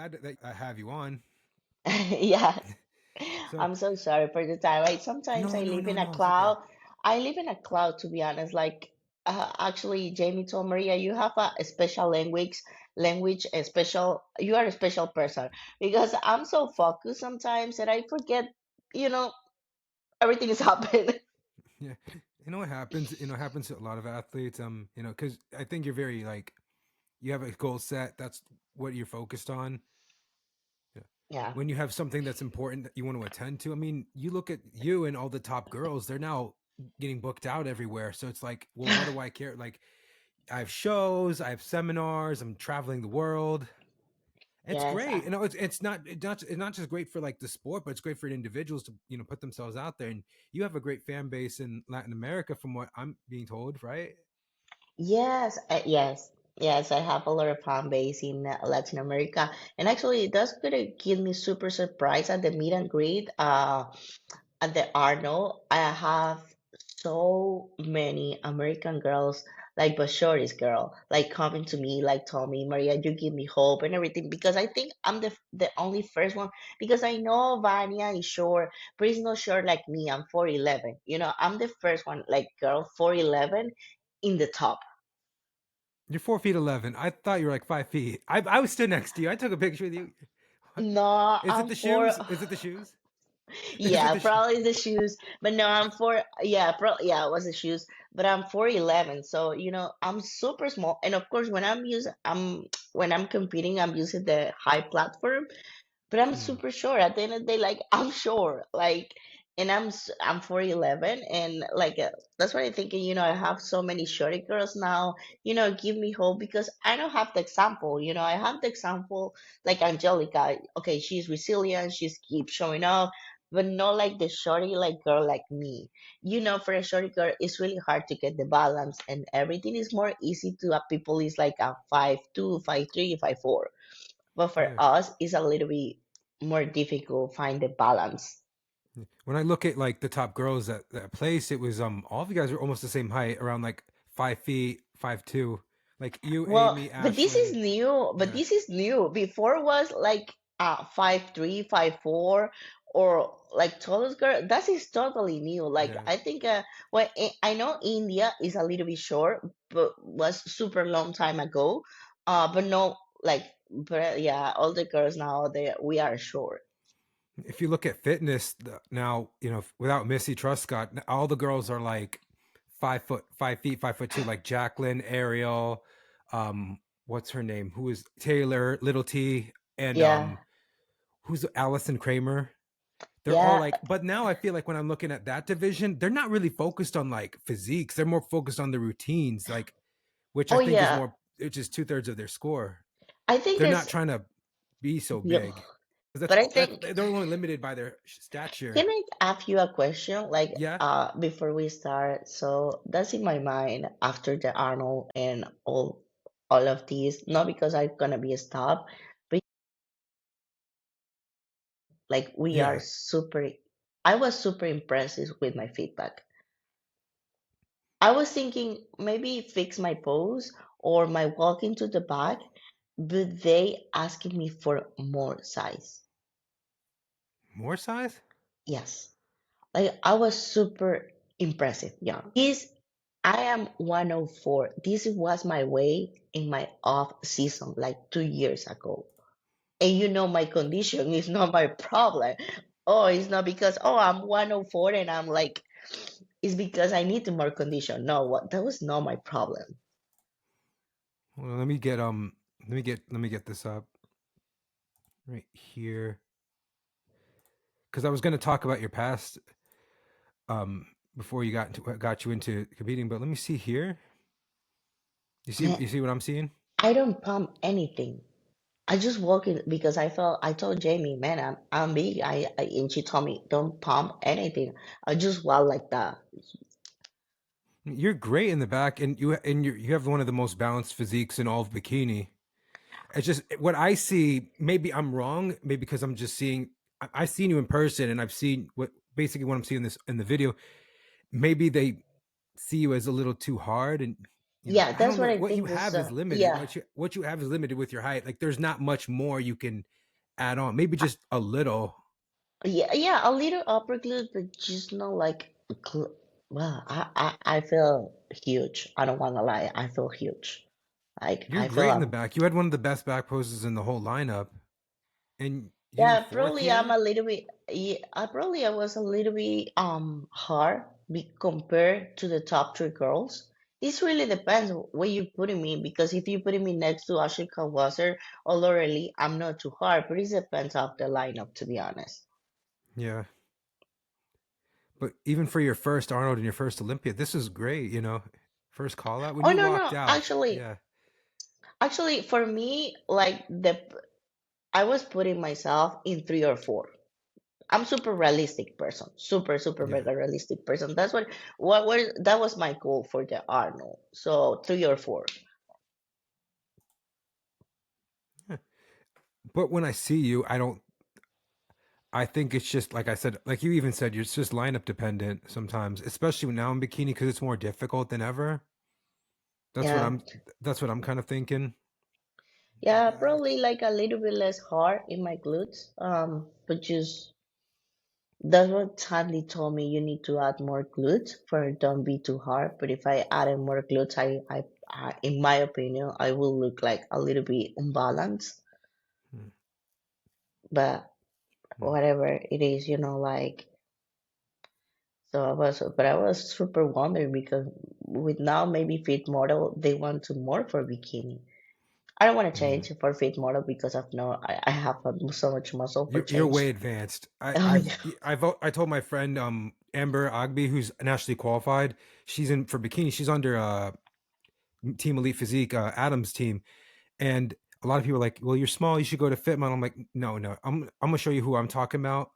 glad that I have you on. Yeah, So, I'm so sorry for the time. Sometimes no, I no, live no, in a no, it's okay. cloud. I live in a cloud, to be honest. Like, actually, Jamie told Maria, you have a special language, a special. You are a special person because I'm so focused sometimes that I forget. You know, everything is happening. Yeah, you know what happens? It happens to a lot of athletes. Because I think you're very like you have a goal set. That's what you're focused on. Yeah. Yeah. When you have something that's important that you want to attend to, I mean, you look at you and all the top girls; they're now getting booked out everywhere. So it's like, well, what do I care? Like, I have shows, I have seminars, I'm traveling the world. It's Yes. great. It's not just great for like the sport, but it's great for individuals to put themselves out there. And you have a great fan base in Latin America, from what I'm being told, right? Yes, yes. I have a lot of fan base in Latin America, and actually, that's gonna give me super surprise at the meet and greet. At the Arnold, I have so many American girls, like Bashori's girl, like coming to me, like told me, Maria, you give me hope and everything, because I think I'm the only first one, because I know Vania is short, but he's not short like me. I'm 4'11. I'm the first one, like girl 4'11 in the top. You're 4 feet 11. I thought you were like 5 feet. I was stood next to you. I took a picture with you. What? No, Is it I'm the four. shoes? Is it the shoes? Is it Yeah, the shoes? probably the shoes. But no, I'm four. Yeah, yeah, it was the shoes. But I'm 4'11, so I'm super small. And of course, when I'm competing, I'm using the high platform. But I'm Hmm. super short. At the end of the day, like I'm short, like, and I'm 4'11, and like that's what I'm thinking. I have so many shorty girls now. Give me hope because I don't have the example. I have the example like Angelica. Okay, she's resilient. She's keep showing up. But not like the shorty like girl like me. For a shorty girl, it's really hard to get the balance, and everything is more easy to people is like a 5'2", 5'3", 5'4". But for Yeah. us, it's a little bit more difficult find the balance. When I look at like the top girls at that place, it was all of you guys were almost the same height, around like 5 feet, 5'2". Like you, Well, Amy, but this is Ashlyn. new. But Yeah. this is new. Before was like 5'3", 5'4", or like tallest girl. That is totally new. Like Yeah. I think well, I know India is a little bit short, but was super long time ago. But no, like, but yeah, all the girls now we are short. If you look at fitness now, without Missy Truscott, all the girls are like 5 foot, 5 feet, 5'2", like Jacqueline, Ariel, what's her name? Who is Taylor, Little T, and Yeah, who's Allison Kramer? They're all yeah. like, but now I feel like when I'm looking at that division, they're not really focused on like physiques. They're more focused on the routines, like which I Oh think is yeah. more, which is 2/3 of their score. I think They're not it's trying to be so yeah. big. But I That's think, they're only limited by their can stature. I ask you a question, like, Yeah. before we start? So that's in my mind after the Arnold and all of these, not because I'm gonna be a stop, but like we are Yeah. super. I was super impressed with my feedback. I was thinking maybe fix my pose or my walk into the back, but they asking me for more size. More size? Yes. Like I was super impressive. Yeah. I am 104. This was my weight in my off season, like 2 years ago. And my condition is not my problem. Oh, it's not because, I'm 104 and I'm like, it's because I need more condition. No, that was not my problem. Well, let me get this up right here because I was going to talk about your past before got you into competing, but let me see here. You see what I'm seeing? I don't pump anything. I just walk in because I told Jamie, man, I'm big. And she told me, don't pump anything. I just walk like that. You're great in the back, and you have one of the most balanced physiques in all of bikini. It's just what I see. Maybe I'm wrong. Maybe because I'm just seeing. I've seen you in person, and I've seen what I'm seeing this in the video. Maybe they see you as a little too hard, and Yeah, I that's don't what know. I What you think is have is limited. yeah. What you have is limited with your height. Like there's not much more you can add on. Maybe just a little. Yeah, yeah, a little upper glute, but just not like well, I feel huge. I don't want to lie. I feel huge. Like You're I feel great in the back. You had one of the best back poses in the whole lineup, and you yeah, fourth probably I'm here. a little bit yeah, I was a little bit hard compared to the top three girls. This really depends where you're putting me because if you're putting me next to Ashley Kawasser or Laura Lee, I'm not too hard, but it depends of the lineup to be honest. Yeah, but even for your first Arnold and your first Olympia, this is great. First call out when Oh you no, walked no, out. actually, Yeah, actually for me, like the I was putting myself in three or four. I'm super realistic person, super yeah. mega realistic person. That's what that was my goal for the Arnold. So three or four. Yeah. But when I see you, I don't. I think it's just like I said, like you even said, it's just lineup dependent sometimes, especially now in bikini because it's more difficult than ever. That's what Yeah, I'm. That's what I'm kind of thinking. The yeah, back. probably like a little bit less hard in my glutes. But just that's what Tandy told me. You need to add more glutes for it don't be too hard. But if I added more glutes, in my opinion, I will look like a little bit unbalanced. Hmm, But hmm. whatever it is, like. But I was super wondering because with now maybe fit model they want to more for bikini. I don't want to Yeah. change for fit model because of no, I have so much muscle for You're way change. advanced. Oh yeah, I told my friend Amber Ogby, who's nationally qualified. She's in for bikini. She's under Team Elite Physique, Adam's team, and a lot of people are like, "Well, you're small. You should go to Fit Model." I'm like, "No, no. I'm gonna show you who I'm talking about."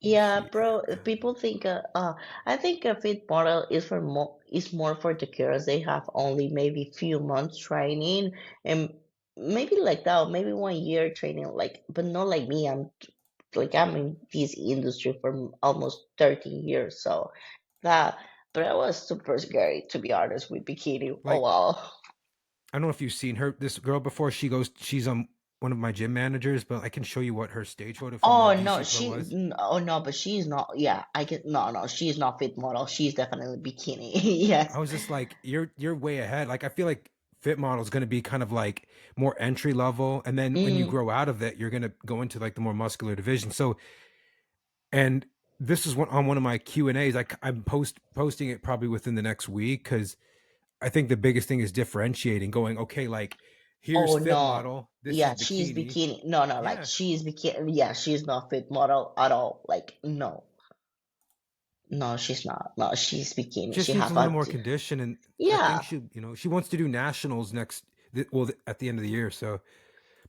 Let me yeah, see. bro. People think I think a fit model is more for the girls. They have only maybe few months training and maybe like that, maybe 1 year training. Like, but not like me. I'm in this industry for almost 13 years, so that. But I was super scary to be honest with bikini. Oh Like, wow. I don't know if you've seen her, this girl before. She's one of my gym managers, but I can show you what her stage photo from the Oh no, DC Pro was. oh no, but she's not. Yeah, I get no, no, she's not fit model. She's definitely bikini. Yes. I was just like, you're way ahead. Like I feel like Fit Model is going to be kind of like more entry level, and then when you Mm. grow out of it, you're going to go into like the more muscular division. So, and this is on one of my Q and A's. I'm posting it probably within the next week because I think the biggest thing is differentiating. Going okay, like here's Oh Fit no. Model, this is Yeah, she's bikini. bikini. No, no, like Yeah, she's bikini. Yeah, she's not fit model at all. Like no, no, she's not. No, she's bikini. She just needs a have little a. more condition, and I think Yeah, she wants to do nationals at the end of the year. So,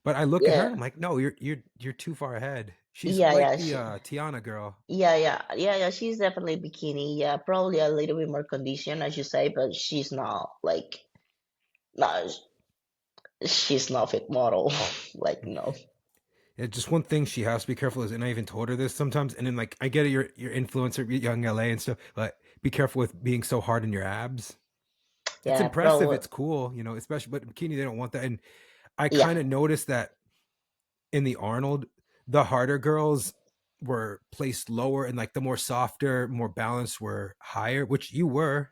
but I look at her and yeah, I'm like, no, you're too far ahead. She's yeah, like yeah. the Tiana girl. Yeah. She's definitely bikini. Yeah, probably a little bit more condition, as you say, but she's not like no, she's not fit model. Like no. Yeah, just one thing she has to be careful is, and I even told her this sometimes. And then like I get it, your influencer, young LA and stuff, but be careful with being so hard in your abs. It's Yeah, impressive, probably. it's cool, especially but bikini they don't want that. And I Yeah, kind of noticed that in the Arnold, the harder girls were placed lower, and like the more softer, more balanced were higher, which you were.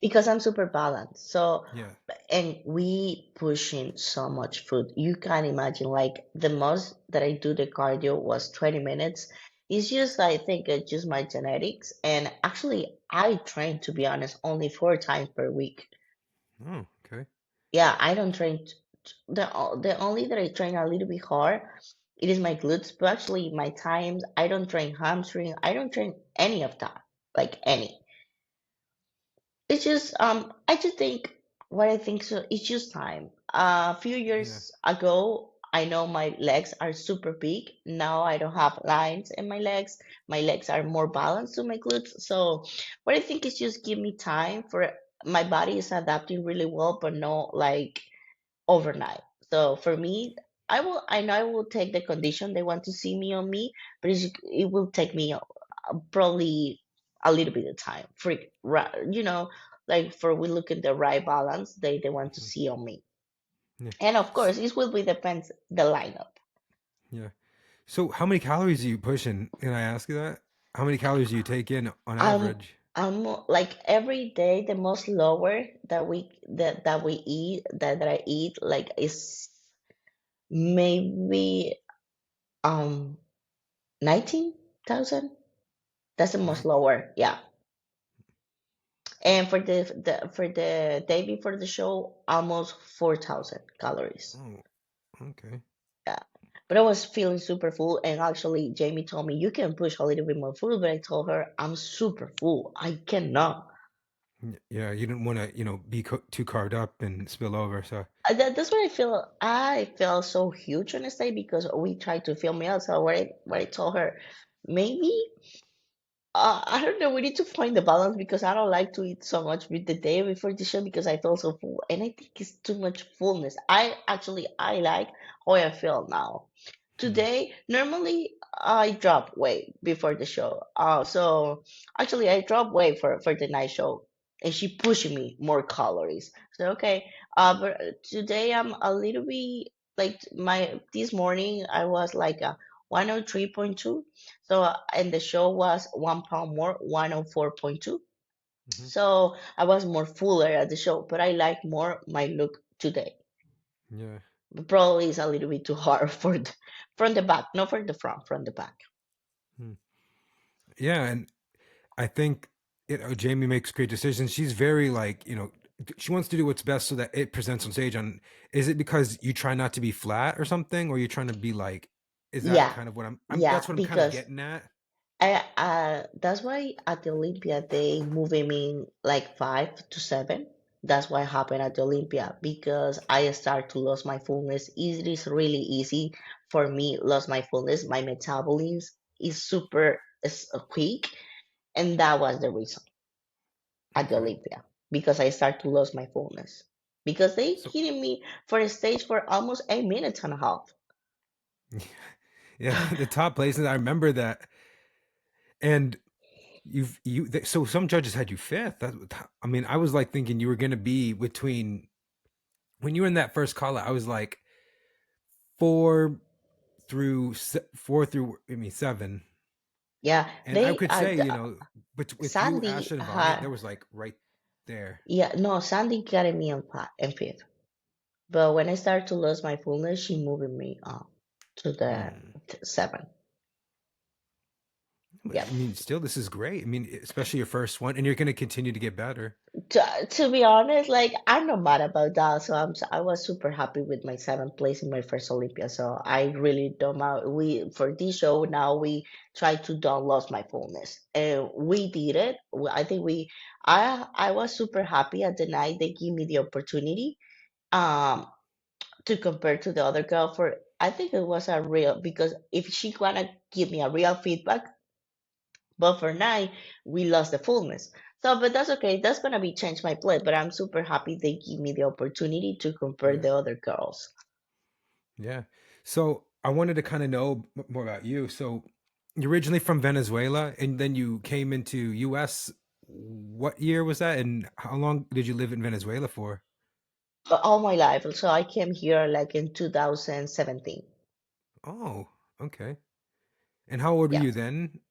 because I'm super balanced. So, Yeah. and we pushing so much food. You can't imagine. Like the most that I do the cardio was 20 minutes. It's just I think it's just my genetics. And actually, I train to be honest only 4 times per week. Oh, okay. Yeah, I don't train. The only that I train a little bit hard, it is my glutes. But actually, my times I don't train hamstring. I don't train any of that, like any. It's just I just think what I think so. It's just time. A few Yeah. years ago, I know my legs are super big. Now I don't have lines in my legs. My legs are more balanced to my glutes. So what I think is just give me time for my body is adapting really well, but not like overnight. So for me, I know I will take the condition they want to see me on me, but it will take me probably a little bit of time. like for we look at the right balance they want to Mhm. see on me. Yeah. And of S- course, it will be depends the lineup. Yeah. So how many calories do you push in? Can I ask you that? How many calories do you take in on Um, average? I'm like every day the most lower that we eat that I eat like is maybe 19,000. That's the most Nine. lower, yeah. And for the day before the show, almost 4,000 calories. Oh, okay. Yeah. But I was feeling super full, and actually, Jamie told me you can push a little bit more food, but I told her I'm super full. I cannot. Yeah, you didn't want to, be too carved up and spill over. So, That's what I feel. I felt so huge on the day because we tried to film me out. So what I told her, maybe I don't know. We need to find the balance because I don't like to eat so much with the day before the show because I feel so full, and I think it's too much fullness. I like how I feel now. hmm, Today, normally I drop weight before the show. So actually I drop weight for the night show, and she pushing me more calories. So okay, but today I'm a little bit like my this morning I was like a 103.2. So and the show was 1 pound more, 104.2. hmm, So I was more fuller at the show, but I like more my look today. yeah. Probably is a little bit too hard for from the back, not for the front, from the back. Hmm. Yeah, and I think Jamie makes great decisions. She's very like, she wants to do what's best so that it presents on stage. On Is it because you try not to be flat or something, or you're trying to be like? Is that Yeah, kind of what I'm? yeah, That's what I'm kind of because getting at. that's why at the Olympia they move him in like 5 to 7. That's what happened at the Olympia because I start to lose my fullness. It is really easy for me lose my fullness. My metabolism is super quick, and that was the reason at the Okay, Olympia because I start to lose my fullness because they so hitting me for a stage for almost 8 minutes and a half. yeah, the top places I remember that, and so some judges had you fifth. I mean, I was like thinking you were going to be between when you were in that first call out. I was like four four through I mean seven, Yeah, and I they could say but with you, Sandy Ash, and Vani, had. there was like right there. Yeah, no, Sandy carried me in fifth. But when I started to lose my fullness, she moved me up to the Hmm. 7. But, Yeah. I mean, still, this is great. I mean, especially your first one, and you're going to continue to get better. To be honest, like I'm not mad about that. So I was super happy with my 7th place in my first Olympia. So I really don't mind. We for this show now we try to don't lose my fullness, and we did it. I think I was super happy at the night they give me the opportunity. Um, to compare to the other girl for I think it was a real because if she gonna give me a real feedback, but for now we lost the fullness. So but that's okay. That's gonna be change my plate. But I'm super happy they give me the opportunity to compare Yeah, the other girls. yeah. So I wanted to kind of know more about you. So you're originally from Venezuela, and then you came into U.S. What year was that, and how long did you live in Venezuela for? But all my life. So I came here like in 2017. Oh, okay. And how old were Yeah. you then?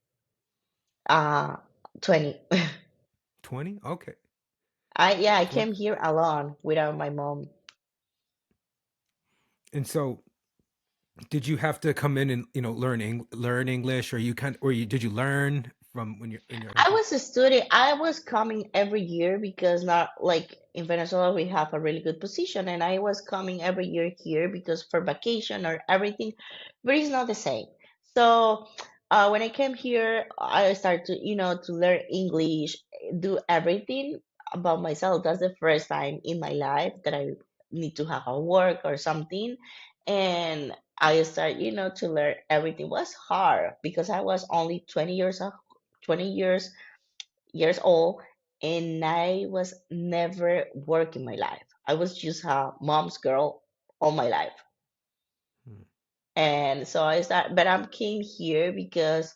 Uh 20. 20? Okay. I 20. came here alone without my mom. And so did you have to come in and, learn English, or did you learn from when you're in your I country? was a student. I was coming every year because not like in Venezuela we have a really good position, and I was coming every year here because for vacation or everything, but it's not the same. So when I came here, I started to to learn English, do everything about myself. That's the first time in my life that I need to have a work or something, and I started to learn everything. It was hard because I was only 20 years old, and I was never working my life. I was just a mom's girl all my life. Hmm. And so I started, but I came here because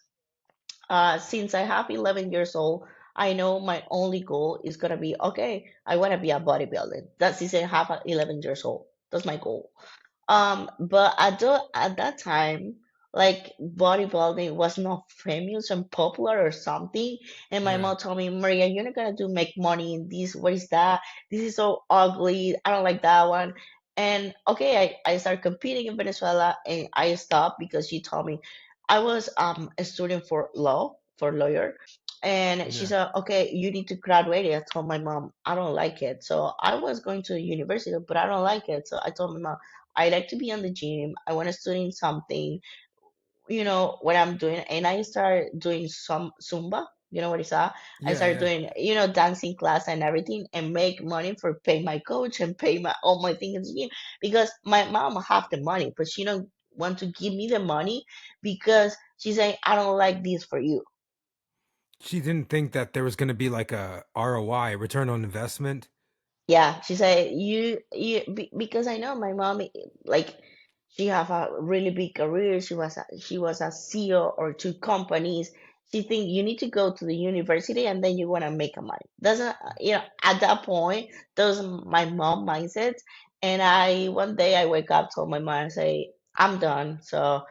since I have 11 years old, I know my only goal is gonna be okay. I want to be a bodybuilder. That's since I have 11 years old. That's my goal. But at that time, like bodybuilding was not famous and popular or something. And my Yeah. mom told me, Maria, you're not gonna do make money in this. What is that? This is so ugly. I don't like that one. And okay, I started competing in Venezuela and I stopped because she told me I was a student for law, for lawyer. And she Yeah. said, okay, you need to graduate. I told my mom, I don't like it. So I was going to university, but I don't like it. So I told my mom, I like to be on the gym. I want to study something, what I'm doing. And I started doing some Zumba. You know what is that? I Yeah. started Yeah. doing, dancing class and everything and make money for pay my coach and pay my all my things in the gym because my mom have the money, but she don't want to give me the money because she's saying, I don't like this for you. She didn't think that there was going to be like a ROI, return on investment. Yeah, she said because I know my mom like she have a really big career. She was a CEO or two companies. She think you need to go to the university and then you want to make a money. That's a, at that point those my mom mindset. And I one day I wake up told my mom and say I'm done. So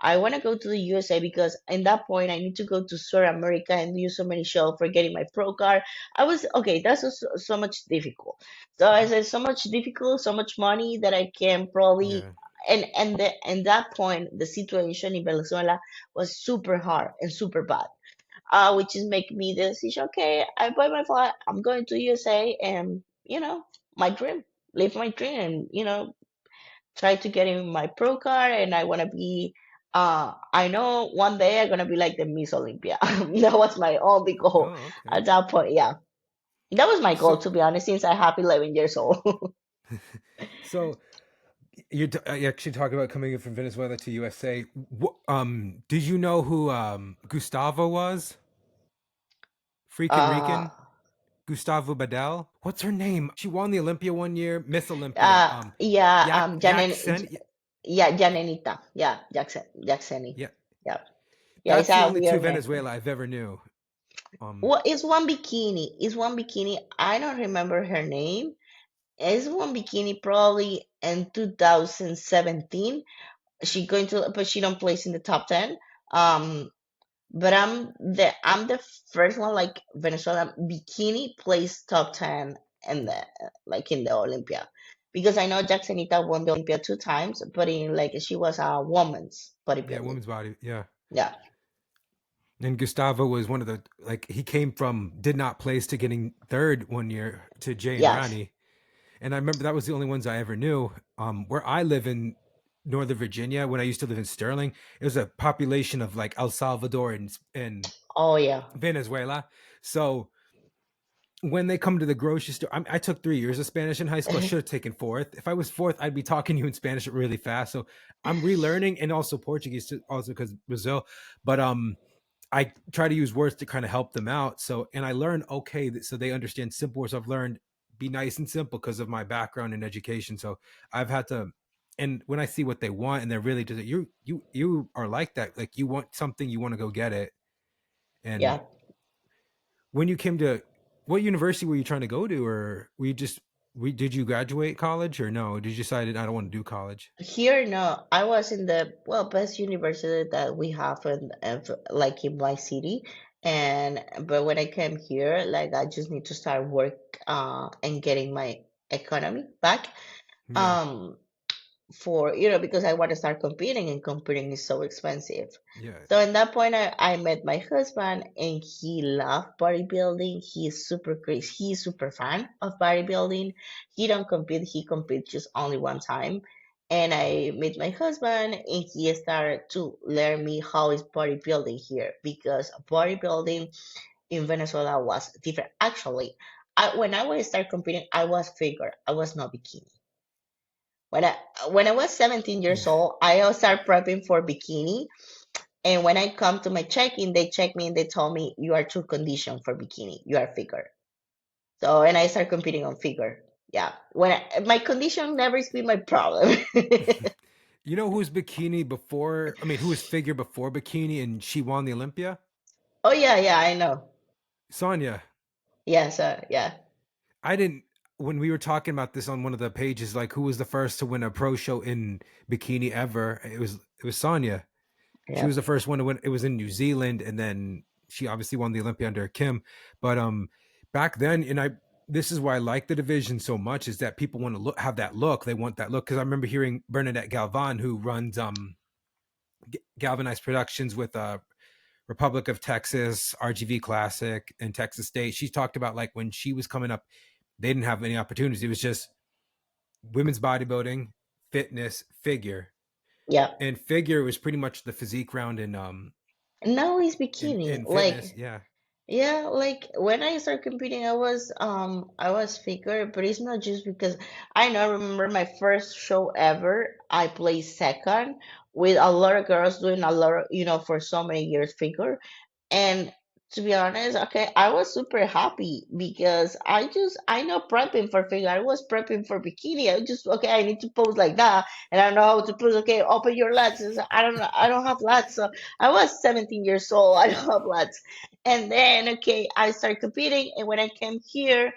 I want to go to the USA because in that point I need to go to South America and do so many shows for getting my pro card. I was okay. That's so much difficult. So I said so much difficult, so much money that I can probably Yeah. and that point the situation in Venezuela was super hard and super bad. Which is make me the decision. Okay, I buy my flight. I'm going to USA and my dream, live my dream, and try to get in my pro card and I want to be I know one day I'm going to be like the Miss Olympia. That was my only goal Oh, okay. at that point. Yeah. That was my goal So, to be honest since I have 11 years old. so you actually talk about coming in from Venezuela to USA. Did you know who Gustavo was? Freaking uh Rican, Gustavo Badel. What's her name? She won the Olympia one year, Miss Olympia. yeah, Jackson. yeah, Janenita. Yeah, Jacksoni. Yeah, Yeah. Yeah, it's that's the a only two weird name. Venezuela I've ever knew. Um, Well, it's one bikini. It's one bikini. I don't remember her name. It's one bikini probably in 2017. She going to, but she don't place in the top 10. Um, but I'm the first one like Venezuela bikini place top 10 in the like in the Olympia, because I know Jacksonita won the Olympia two times, but in like she was a woman's yeah, bodybuilding. women's body. Yeah, Yeah. and Gustavo was one of the like he came from did not place to getting third one year to Jay and Yes. Ronnie, and I remember that was the only ones I ever knew. Where I live in Northern Virginia, when I used to live in Sterling, it was a population of like El Salvador and Oh yeah. Venezuela. So when they come to the grocery store, I took 3 years of Spanish in high school. I should have taken fourth. If I was fourth, I'd be talking to you in Spanish really fast. So I'm relearning, and also Portuguese, also because Brazil. But I try to use words to kind of help them out. So, and I learned okay, so they understand simple words. I've learned be nice and simple because of my background in education. So I've had to, and when I see what they want, and they're really just you are like that. Like you want something, you want to go get it. And Yeah. when you came to, what university were you trying to go to, or were you just did you graduate college or no? Did you decide I don't want to do college? Here, no, I was in the best university that we have like in my city, and but when I came here, like I just need to start work and getting my economy back. Yeah, Um, for because I want to start competing and competing is so expensive. yeah, So in that point I met my husband and he loved bodybuilding. He's super crazy. He's super fan of bodybuilding. He don't compete, he competes just only one time. And I met my husband and he started to learn me how is bodybuilding here because bodybuilding in Venezuela was different. Actually, when I was start competing, I was figure. I was not bikini. When I when I was 17 years yeah. old, I started prepping for bikini. And when I come to my check-in, they check me and they told me you are too conditioned for bikini. You are figure. So and I start competing on figure. Yeah. My condition never has been my problem. You know who's bikini before? I mean, who was figure before bikini, and she won the Olympia? Oh yeah, yeah, I know. Sonia. Yes, yeah, I didn't when we were talking about this on one of the pages, like who was the first to win a pro show in bikini ever? It was Sonia. She yeah. was the first one to win. It was in New Zealand, and then she obviously won the Olympia under Kim. But back then, and I this is why I like the division so much is that people want to look have that look. They want that look because I remember hearing Bernadette Galvan, who runs Galvanized Productions with Republic of Texas, RGV Classic, and Texas State. She talked about like when she was coming up, they didn't have any opportunities. It was just women's bodybuilding, fitness, figure, Yeah. and figure was pretty much the physique round Now it's in bikini. in fitness. Like, Yeah, yeah, like when I started competing, I was figure, but it's not just because I know. I remember my first show ever. I placed second with a lot of girls doing a lot of, for so many years figure. And to be honest, okay, I was super happy because I know prepping for figure. I was prepping for bikini. I just, okay, I need to pose like that, and I know how to pose. Okay, open your lats. I don't know. I don't have lats. So I was 17 years old. I don't have lats. And then, okay, I started competing. And when I came here,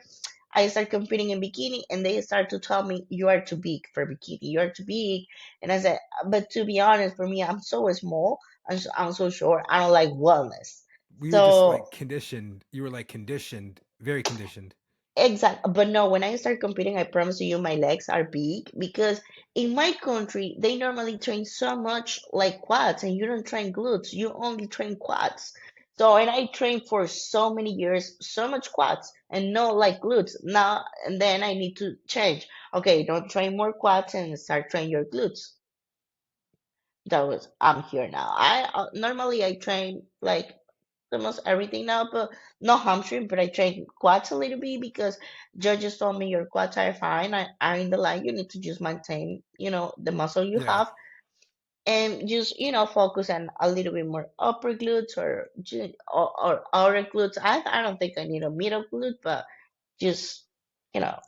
I started competing in bikini, and they started to tell me, you are too big for bikini. You are too big. And I said, but to be honest, for me, I'm so small. I'm so short. I don't like wellness. we were just So like conditioned. You were like conditioned, very conditioned. exact, but no, when I start competing, I promise you my legs are big because in my country they normally train so much like quads and you don't train glutes, you only train quads. So and I trained for so many years, so much quads and no like glutes. Now and then I need to change. Okay, don't train more quads and start train your glutes. That was I'm here now. I normally I train like almost everything now, but not hamstring, but I train quads a little bit because judges told me your quads are fine, are in the line. You need to just maintain, the muscle you Yeah, have and just, focus on a little bit more upper glutes or outer glutes. I don't think I need a middle glute, but just, you know,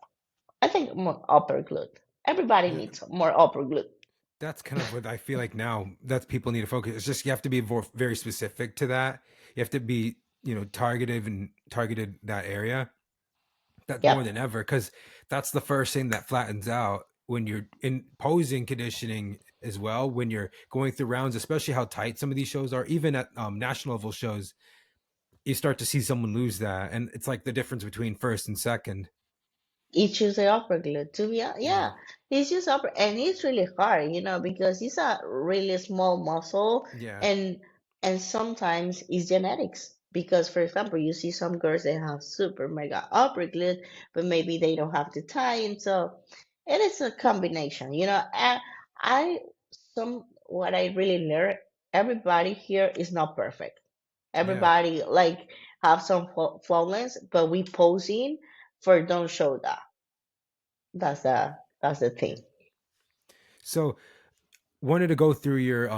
I think more upper glute. Everybody yeah. needs more upper glute. That's kind of what I feel like now. That people need to focus. It's just you have to be very specific to that. You have to be targeted and targeted that area. That's more Yep. than ever because that's the first thing that flattens out when you're in posing conditioning as well. When you're going through rounds, especially how tight some of these shows are, even at national level shows, you start to see someone lose that, and it's like the difference between first and second. It's just the upper glute. To be Yeah, yeah, it's just upper, and it's really hard, because it's a really small muscle, yeah. and sometimes it's genetics. Because, for example, you see some girls that have super mega upper glute, but maybe they don't have the tie, and so it is a combination. I some what I really learned. Everybody here is not perfect. Yeah. Everybody like have some flawless, but we posing for don't show that. That's the thing. So wanted to go through your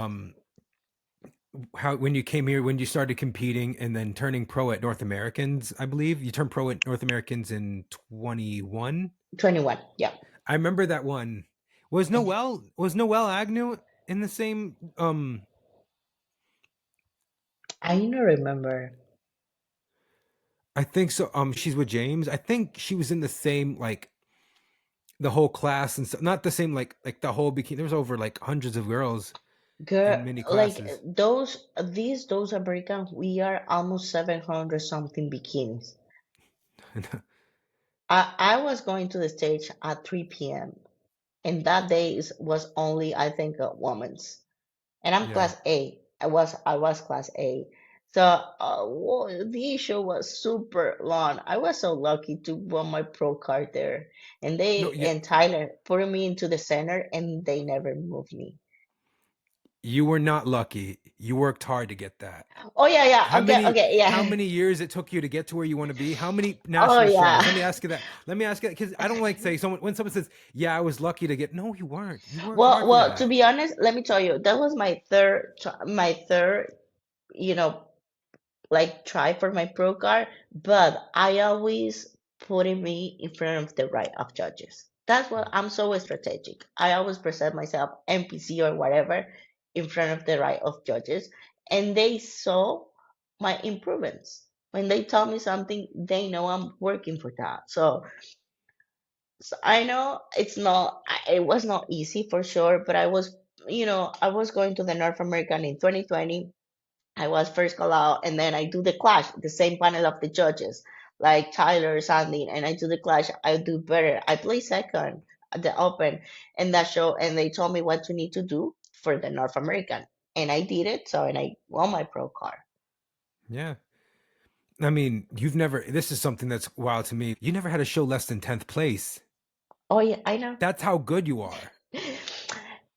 how when you came here, when you started competing and then turning pro at North Americans, I believe you turned pro at North Americans in 21. 21. Yeah. I remember that one. Was Noelle Agnew in the same I don't remember. I think so. She's with James. I think she was in the same like the whole class and stuff. Not the same like the whole bikini. There was over like hundreds of girls Girl, in many like classes. those Americans, we are almost 700 something bikinis. I was going to the stage at 3 p.m. and that day was only I think a woman's. And I'm Yeah. class A. I was class A. So the issue was super long. I was so lucky to win my pro card there, and No, they yeah, and Tyler put me into the center, and they never moved me. you were not lucky. You worked hard to get that. Oh yeah, yeah. How Okay, many okay, how yeah. many years it took you to get to where you want to be? How many Oh national yeah. shows? Let me ask you that. Let me ask you because I don't like say someone when someone says, "Yeah, I was lucky to get." No, you weren't. You worked Well, hard for to that. be honest, let me tell you, that was my third, you know, like try for my pro card, but I always putting me in front of the right of judges. That's what I'm so strategic. I always present myself NPC or whatever in front of the right of judges, and they saw my improvements. When they tell me something, they know I'm working for that. So I know it was not easy for sure, but I was going to the North American in 2020. I was first called out, and then I do the clash, the same panel of the judges, like Tyler, Sandy, and I do the clash. I do better. I play second at the Open in that show, and they told me what you need to do for the North American, and I did it. So, and I won my pro card. Yeah. I mean, you've never, this is something that's wild to me. You never had a show less than 10th place. Oh yeah, I know. That's how good you are.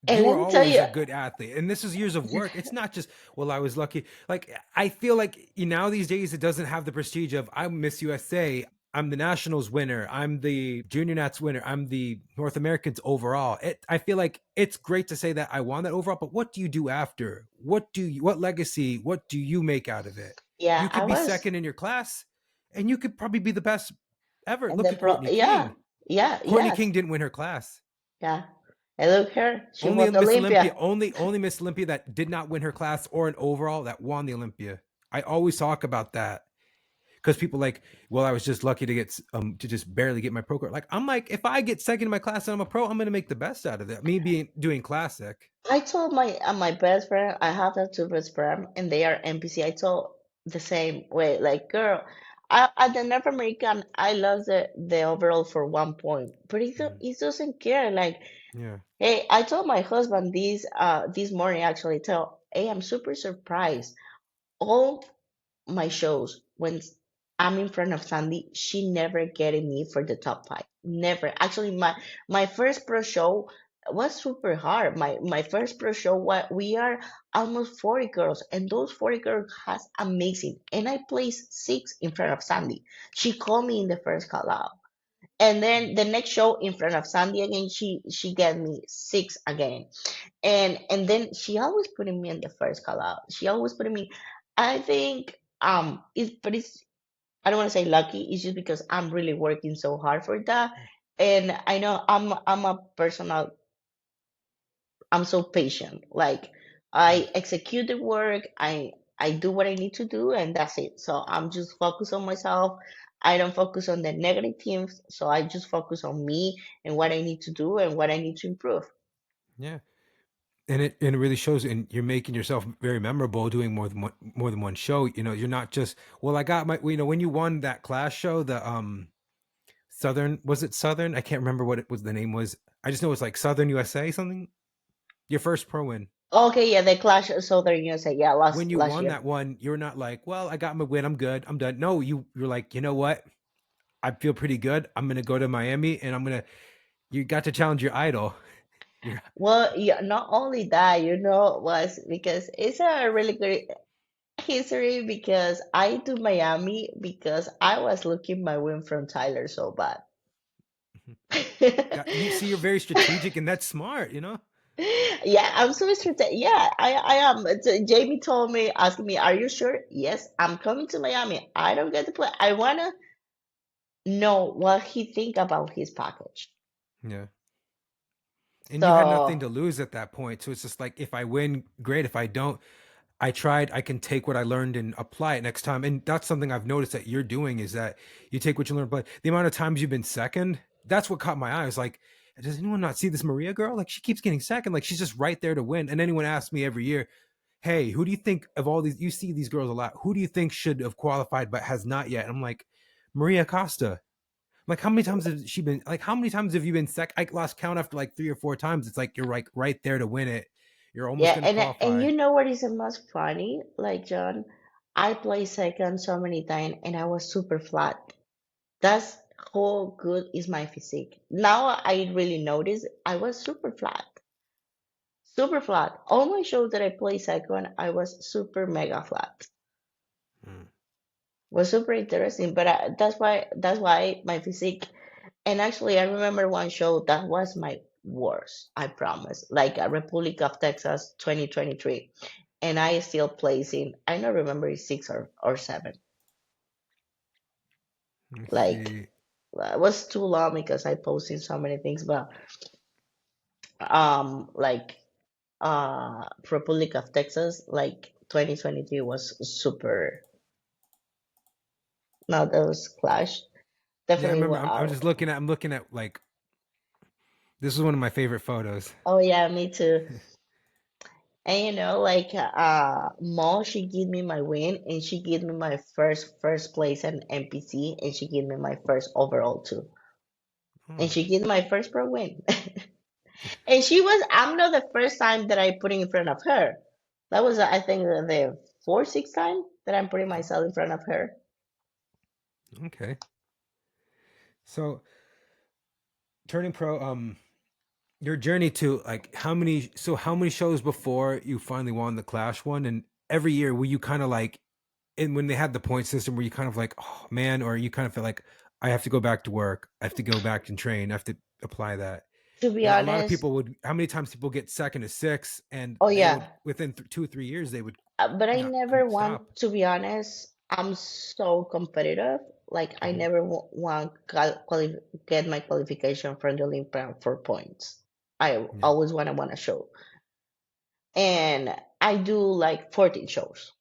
And You let were me tell always you, a good athlete, and this is years of work. It's not just, well, I was lucky. Like, I feel like now these days it doesn't have the prestige of I'm Miss USA, I'm the nationals winner, I'm the junior nats winner, I'm the North Americans overall. I feel like it's great to say that I won that overall, but what do you do after? What legacy, what do you make out of it? yeah, You I could be was second in your class, and you could probably be the best ever. and Look the at pro. Courtney Yeah, King. yeah, Courtney yes, King didn't win her class. yeah. And look her, she Only won the Miss Olympia, Olympia. only Miss Olympia that did not win her class or an overall that won the Olympia. I always talk about that because people like, well, I was just lucky to get to just barely get my pro card. Like I'm like, if I get second in my class and I'm a pro, I'm gonna make the best out of it. Me being doing classic. I told my best friend, I have a two best friend, and they are NPC. I told the same way, like, girl, at the North American, I lost the overall for 1 point, but he doesn't care. Like, Yeah, hey, I told my husband this morning actually. Hey, I'm super surprised. All my shows when I'm in front of Sandy, she never getting me for the top five. Never. Actually, my first pro show was super hard. My first pro show, what we are almost 40 girls, and those 40 girls has amazing. And I placed six in front of Sandy. She called me in the first call out. And then the next show in front of Sandy again, she get me six again. And then she always putting me in the first call out. She always putting me. I think it's I don't want to say lucky. It's just because I'm really working so hard for that, and I know I'm a personal. I'm so patient. Like yeah, I execute the work. I do what I need to do, and that's it. So I'm just focused on myself. I don't focus on the negative things. So I just focus on me and what I need to do and what I need to improve. yeah. And it really shows, and you're making yourself very memorable doing more than one show. You know, you're not just, well, I got my, you know, when you won that class show, the Southern, was it Southern? I can't remember what it was, the name was. I just know it's like Southern USA something. Your first pro win. Okay, yeah, the Clash of Southern USA, yeah, When you last won year. that one, you're not like, well, I got my win, I'm good, I'm done. No, you're like, you know what? I feel pretty good. I'm gonna go to Miami, and I'm gonna. You got to challenge your idol. You're, Well, yeah, not only that, was because it's a really good history because I do Miami because I was looking my win from Tyler so bad. you see, you're very strategic, and that's smart. You know. Yeah, I'm so strategic. Yeah, I am. Jamie told me, asking me, "Are you sure?" Yes, I'm coming to Miami. I don't get to play. I wanna know what he think about his package. Yeah. And you had nothing to So lose at that point, so it's just like, if I win, great. If I don't, I tried. I can take what I learned and apply it next time. And that's something I've noticed that you're doing, is that you take what you learn. But the amount of times you've been second, that's what caught my eye. I was like, does anyone not see this Maria girl? Like, she keeps getting second. Like, she's just right there to win. And anyone asks me every year, hey, who do you think of all these? You see these girls a lot. Who do you think should have qualified but has not yet? And I'm like, Maria Acosta. Like, how many times has she been? Like, how many times have you been second? I lost count after like 3 or 4 times. It's like you're like right there to win it. You're almost yeah, gonna and qualify. you know what is the most funny? Like John, I played second so many times and I was super flat. That's how good is my physique. Now I really notice I was super flat. Super flat. All my shows that I played second, I was super mega flat. Mm. Was super interesting, but that's why my physique. And actually, I remember one show that was my worst. I promise, like a Republic of Texas 2023, and I still placing. I don't remember it's six or seven. Let's Like see. it was too long because I posted so many things, but like Republic of Texas, like 2023 was super. No, those clash. Yeah, I Definitely remember. I'm wow. just looking at. I'm looking at like this is one of my favorite photos. Oh yeah, me too. And like Mo, she gave me my win, and she gave me my first place in NPC, and she gave me my first overall too, and Oh, she gave me my first pro win. And I'm not the first time that I put in front of her. That was, I think, the fourth, sixth time that I'm putting myself in front of her. okay. So turning pro. Your journey to like how many? So how many shows before you finally won the Clash one? And every year were you kind of like, and when they had the point system, were you kind of like, oh man, or you kind of feel like I have to go back to work, I have to go back and train, I have to apply that. To be And a lot of honest, people would. How many times people get second to six, and oh they would yeah, within 2 or 3 years they would but I not never want, stop. to be honest, I'm so competitive. Like, I Hmm. never want get my qualification from the Olympiad for points. I Yeah. always want to show. And I do like 14 shows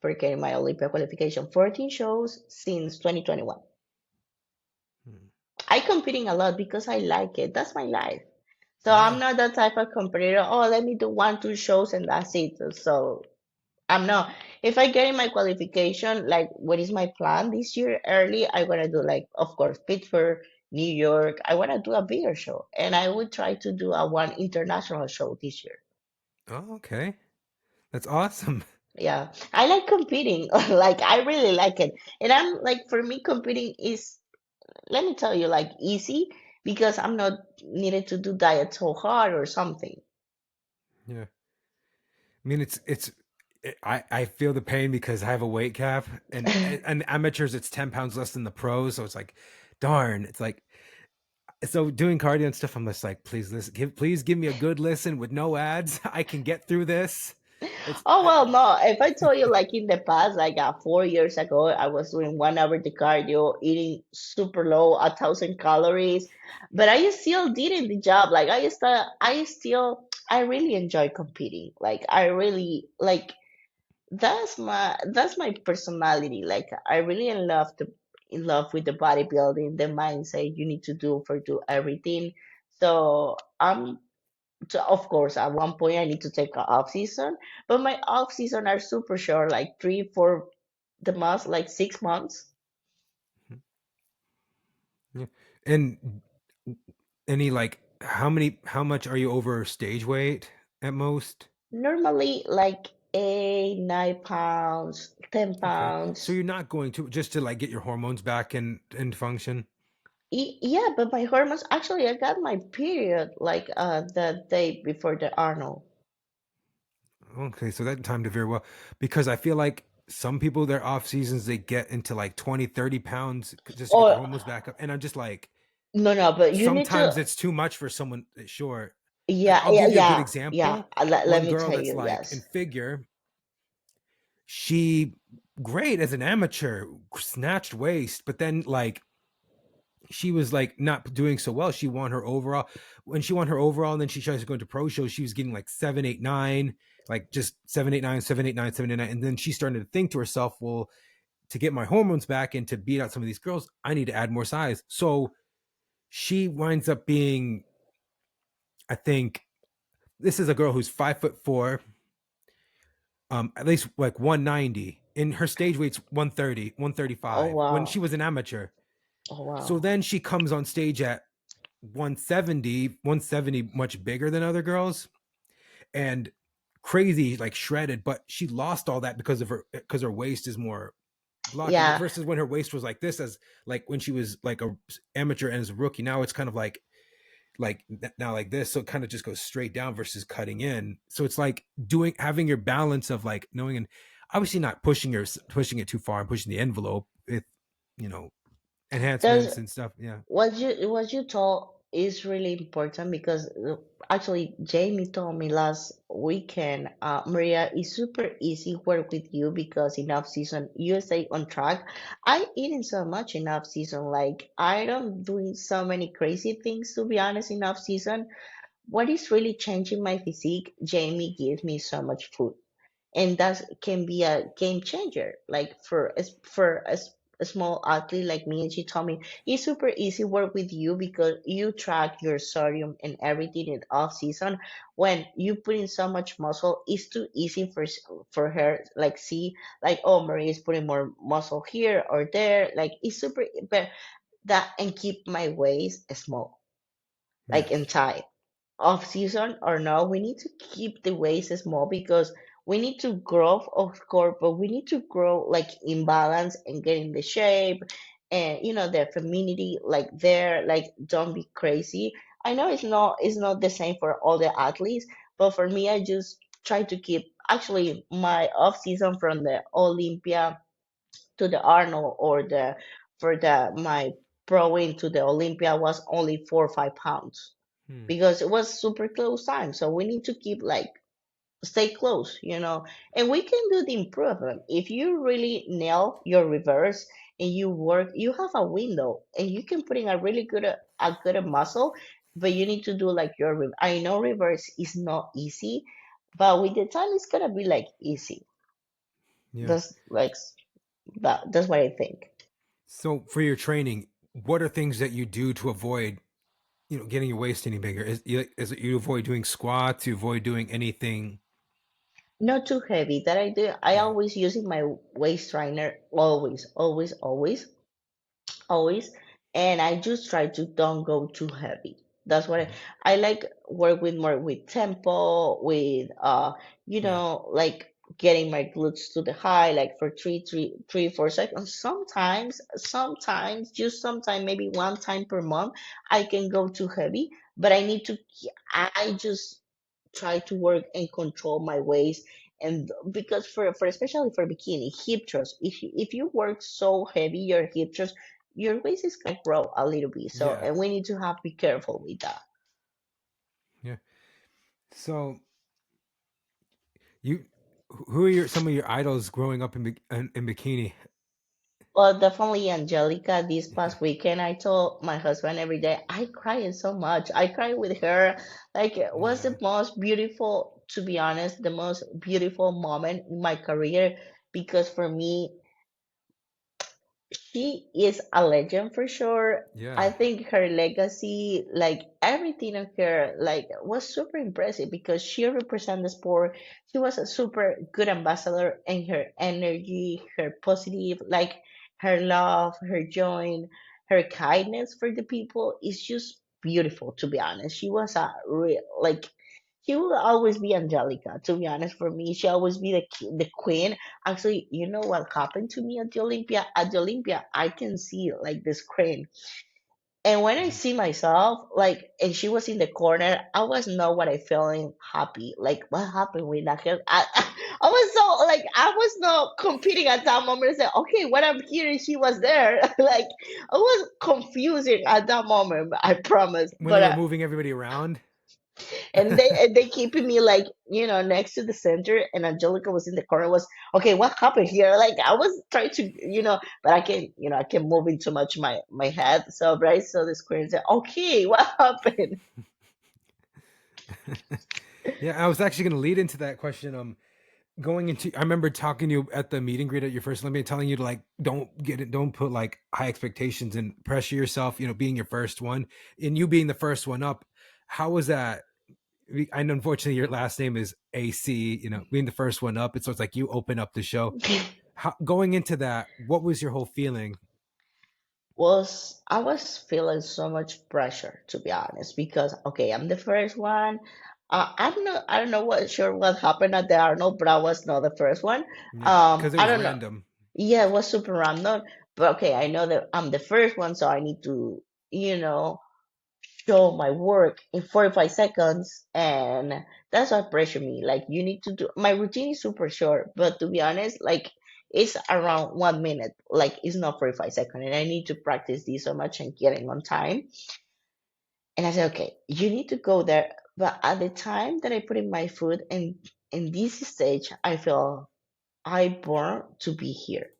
for getting my Olympic qualification. 14 shows since 2021. Hmm. I competing a lot because I like it. That's my life. So I'm Yeah. not that type of competitor. Oh, let me do one, two shows and that's it. So I'm not. If I get in my qualification, like what is my plan this year early, I wanna do like of course Pittsburgh, New York. I wanna do a bigger show. And I would try to do a one international show this year. Oh, okay. That's awesome. Yeah. I like competing. Like I really like it. And I'm like for me competing is, let me tell you, like easy because I'm not needed to do diet so hard or something. Yeah. I mean, I feel the pain because I have a weight cap, and amateurs it's 10 pounds less than the pros, so it's like, darn, it's like so doing cardio and stuff. I'm just like, please give me a good listen with no ads. I can get through this. It's Oh well, no. If I told you like in the past, like 4 years ago, I was doing 1 hour de cardio, eating super low, 1,000 calories, but I still did in the job. Like I really enjoy competing. Like I really like that's my personality. Like I really in love with the bodybuilding, the mindset you need to do everything. So so of course at one point I need to take an off season, but my off season are super short, like 3, 4, the most like 6 months. yeah. And any like how much are you over stage weight at most? Normally like 8, 9 pounds, ten Okay, so pounds. you're not going to just to like get your hormones back and function. Yeah, but my hormones actually I got my period like the day before the Arnold. Okay, so that timed it very well because I feel like some people their off seasons they get into like 20, 30 pounds just to get their Or hormones back up. And I'm just like, no, but you need to. sometimes it's too much for someone short. Like Yeah, I'll yeah, give you a good yeah, yeah. example. Let One me girl tell that's you, like in yes. figure, she great as an amateur, snatched waist, but then like she was like not doing so well. She won her overall. When she won her overall, and then she tries to go into pro shows, she was getting like 7, 8, 9, like just 7, 8, 9, 7, 8, 9, 7, 8, 9. And then she started to think to herself, well, to get my hormones back and to beat out some of these girls, I need to add more size. So she winds up being, I think, this is a girl who's 5'4", at least like 190. And her stage weight's 130, Oh 135 when she wow. was an amateur. Oh So wow. then she comes on stage at 170, much bigger than other girls, and crazy, like shredded. But she lost all that because her waist is more blocking it Yeah. versus when her waist was like this, as like when she was like a amateur and as a rookie. Now it's kind of like now like this, so it kind of just goes straight down versus cutting in. So it's like doing having your balance of like knowing, and obviously not pushing it too far and pushing the envelope with you know There's enhancements and stuff. Yeah. what you told is really important because actually Jamie told me last weekend, Maria, it's super easy work with you because in off season you stay on track. I eating so much in off season, like I don't doing so many crazy things to be honest in off season. What is really changing my physique? Jamie gives me so much food, and that can be a game changer. Like small athlete like me, and she told me it's super easy work with you because you track your sodium and everything in off season. When you put in so much muscle, it's too easy for her like see like, oh, Marie is putting more muscle here or there. Like it's super, but that and keep my waist small, like in Yes. tight off season or no, we need to keep the waist small because we need to grow, of course, but we need to grow like in balance and get in the shape and the femininity like there, like don't be crazy. I know it's not the same for all the athletes, but for me, I just try to keep actually my off season from the Olympia to the Arnold or the for the my pro into the Olympia was only 4 or 5 pounds Hmm. because it was super close time. So we need to keep like stay close, and we can do the improvement. If you really nail your reverse and you work, you have a window and you can put in a really good muscle, but you need to do like I know reverse is not easy, but with the time it's gonna be like easy. Yeah. That's like that's what I think. So for your training, what are things that you do to avoid, getting your waist any bigger? Is it you avoid doing squats? You avoid doing anything? Not too heavy. That I do. I Yeah. always using my waist trainer. Always, always, always, always. And I just try to don't go too heavy. That's what Mhm. I like. Work with more with tempo, with Yeah. like getting my glutes to the high, like for 3, 4 seconds. Sometimes, just sometimes, maybe one time per month, I can go too heavy. But I need to. I just try to work and control my waist and because for especially for bikini hip thrust, if you work so heavy your hip thrust, your waist is gonna grow a little bit, so Yeah. and we need to have be careful with that. Yeah. So you, who are some of your idols growing up in bikini? Well, definitely Angelica. This Yeah. past weekend I told my husband every day I cried so much. I cried with her. Like it was Yeah. the most beautiful, to be honest, the most beautiful moment in my career because for me she is a legend for sure. I Yeah. think her legacy, like everything of her, like was super impressive because she represented the sport. She was a super good ambassador, and her energy, her positive, like her love, her joy, her kindness for the people is just beautiful. To be honest, she was a real like. She will always be Angelica. To be honest, for me, she always be the queen. Actually, you know what happened to me at the Olympia? At the Olympia, I can see like the screen. And when I Mhm. see myself, like, and she was in the corner, I was not what I feeling happy. Like, what happened with that girl? I was so, like, I was not competing at that moment. I said, okay, what I'm hearing, she was there. Like, I was confusing at that moment, I promise. When they But were moving everybody around. and they keeping me like next to the center, and Angelica was in the corner. Was okay, what happened here? Like I was trying to but I can move in too much my head. So Bryce saw the screen and said, okay, what happened? Yeah, I was actually going to lead into that question. Going into, I remember talking to you at the meet and greet at your first Olympia, telling you to like, don't put like high expectations and pressure yourself. Being your first one, and you being the first one up. How was that? I know, unfortunately, your last name is AC. Being the first one up, so it's like you open up the show. Going into that, what was your whole feeling? Was I was feeling so much pressure, to be honest, because okay, I'm the first one. I don't know what sure what happened at the Arnold, but I was not the first one. Yeah, because it I was don't know. random. Yeah, it was super random. But okay, I know that I'm the first one, so I need to, you know, show my work in 45 seconds. And that's what pressure me. Like, you need to do my routine is super short, but to be honest, like, it's around 1 minute. Like, it's not 45 seconds. And I need to practice this so much and getting on time. And I said, okay, you need to go there. But at the time that I put in my foot and in this stage, I feel I born to be here.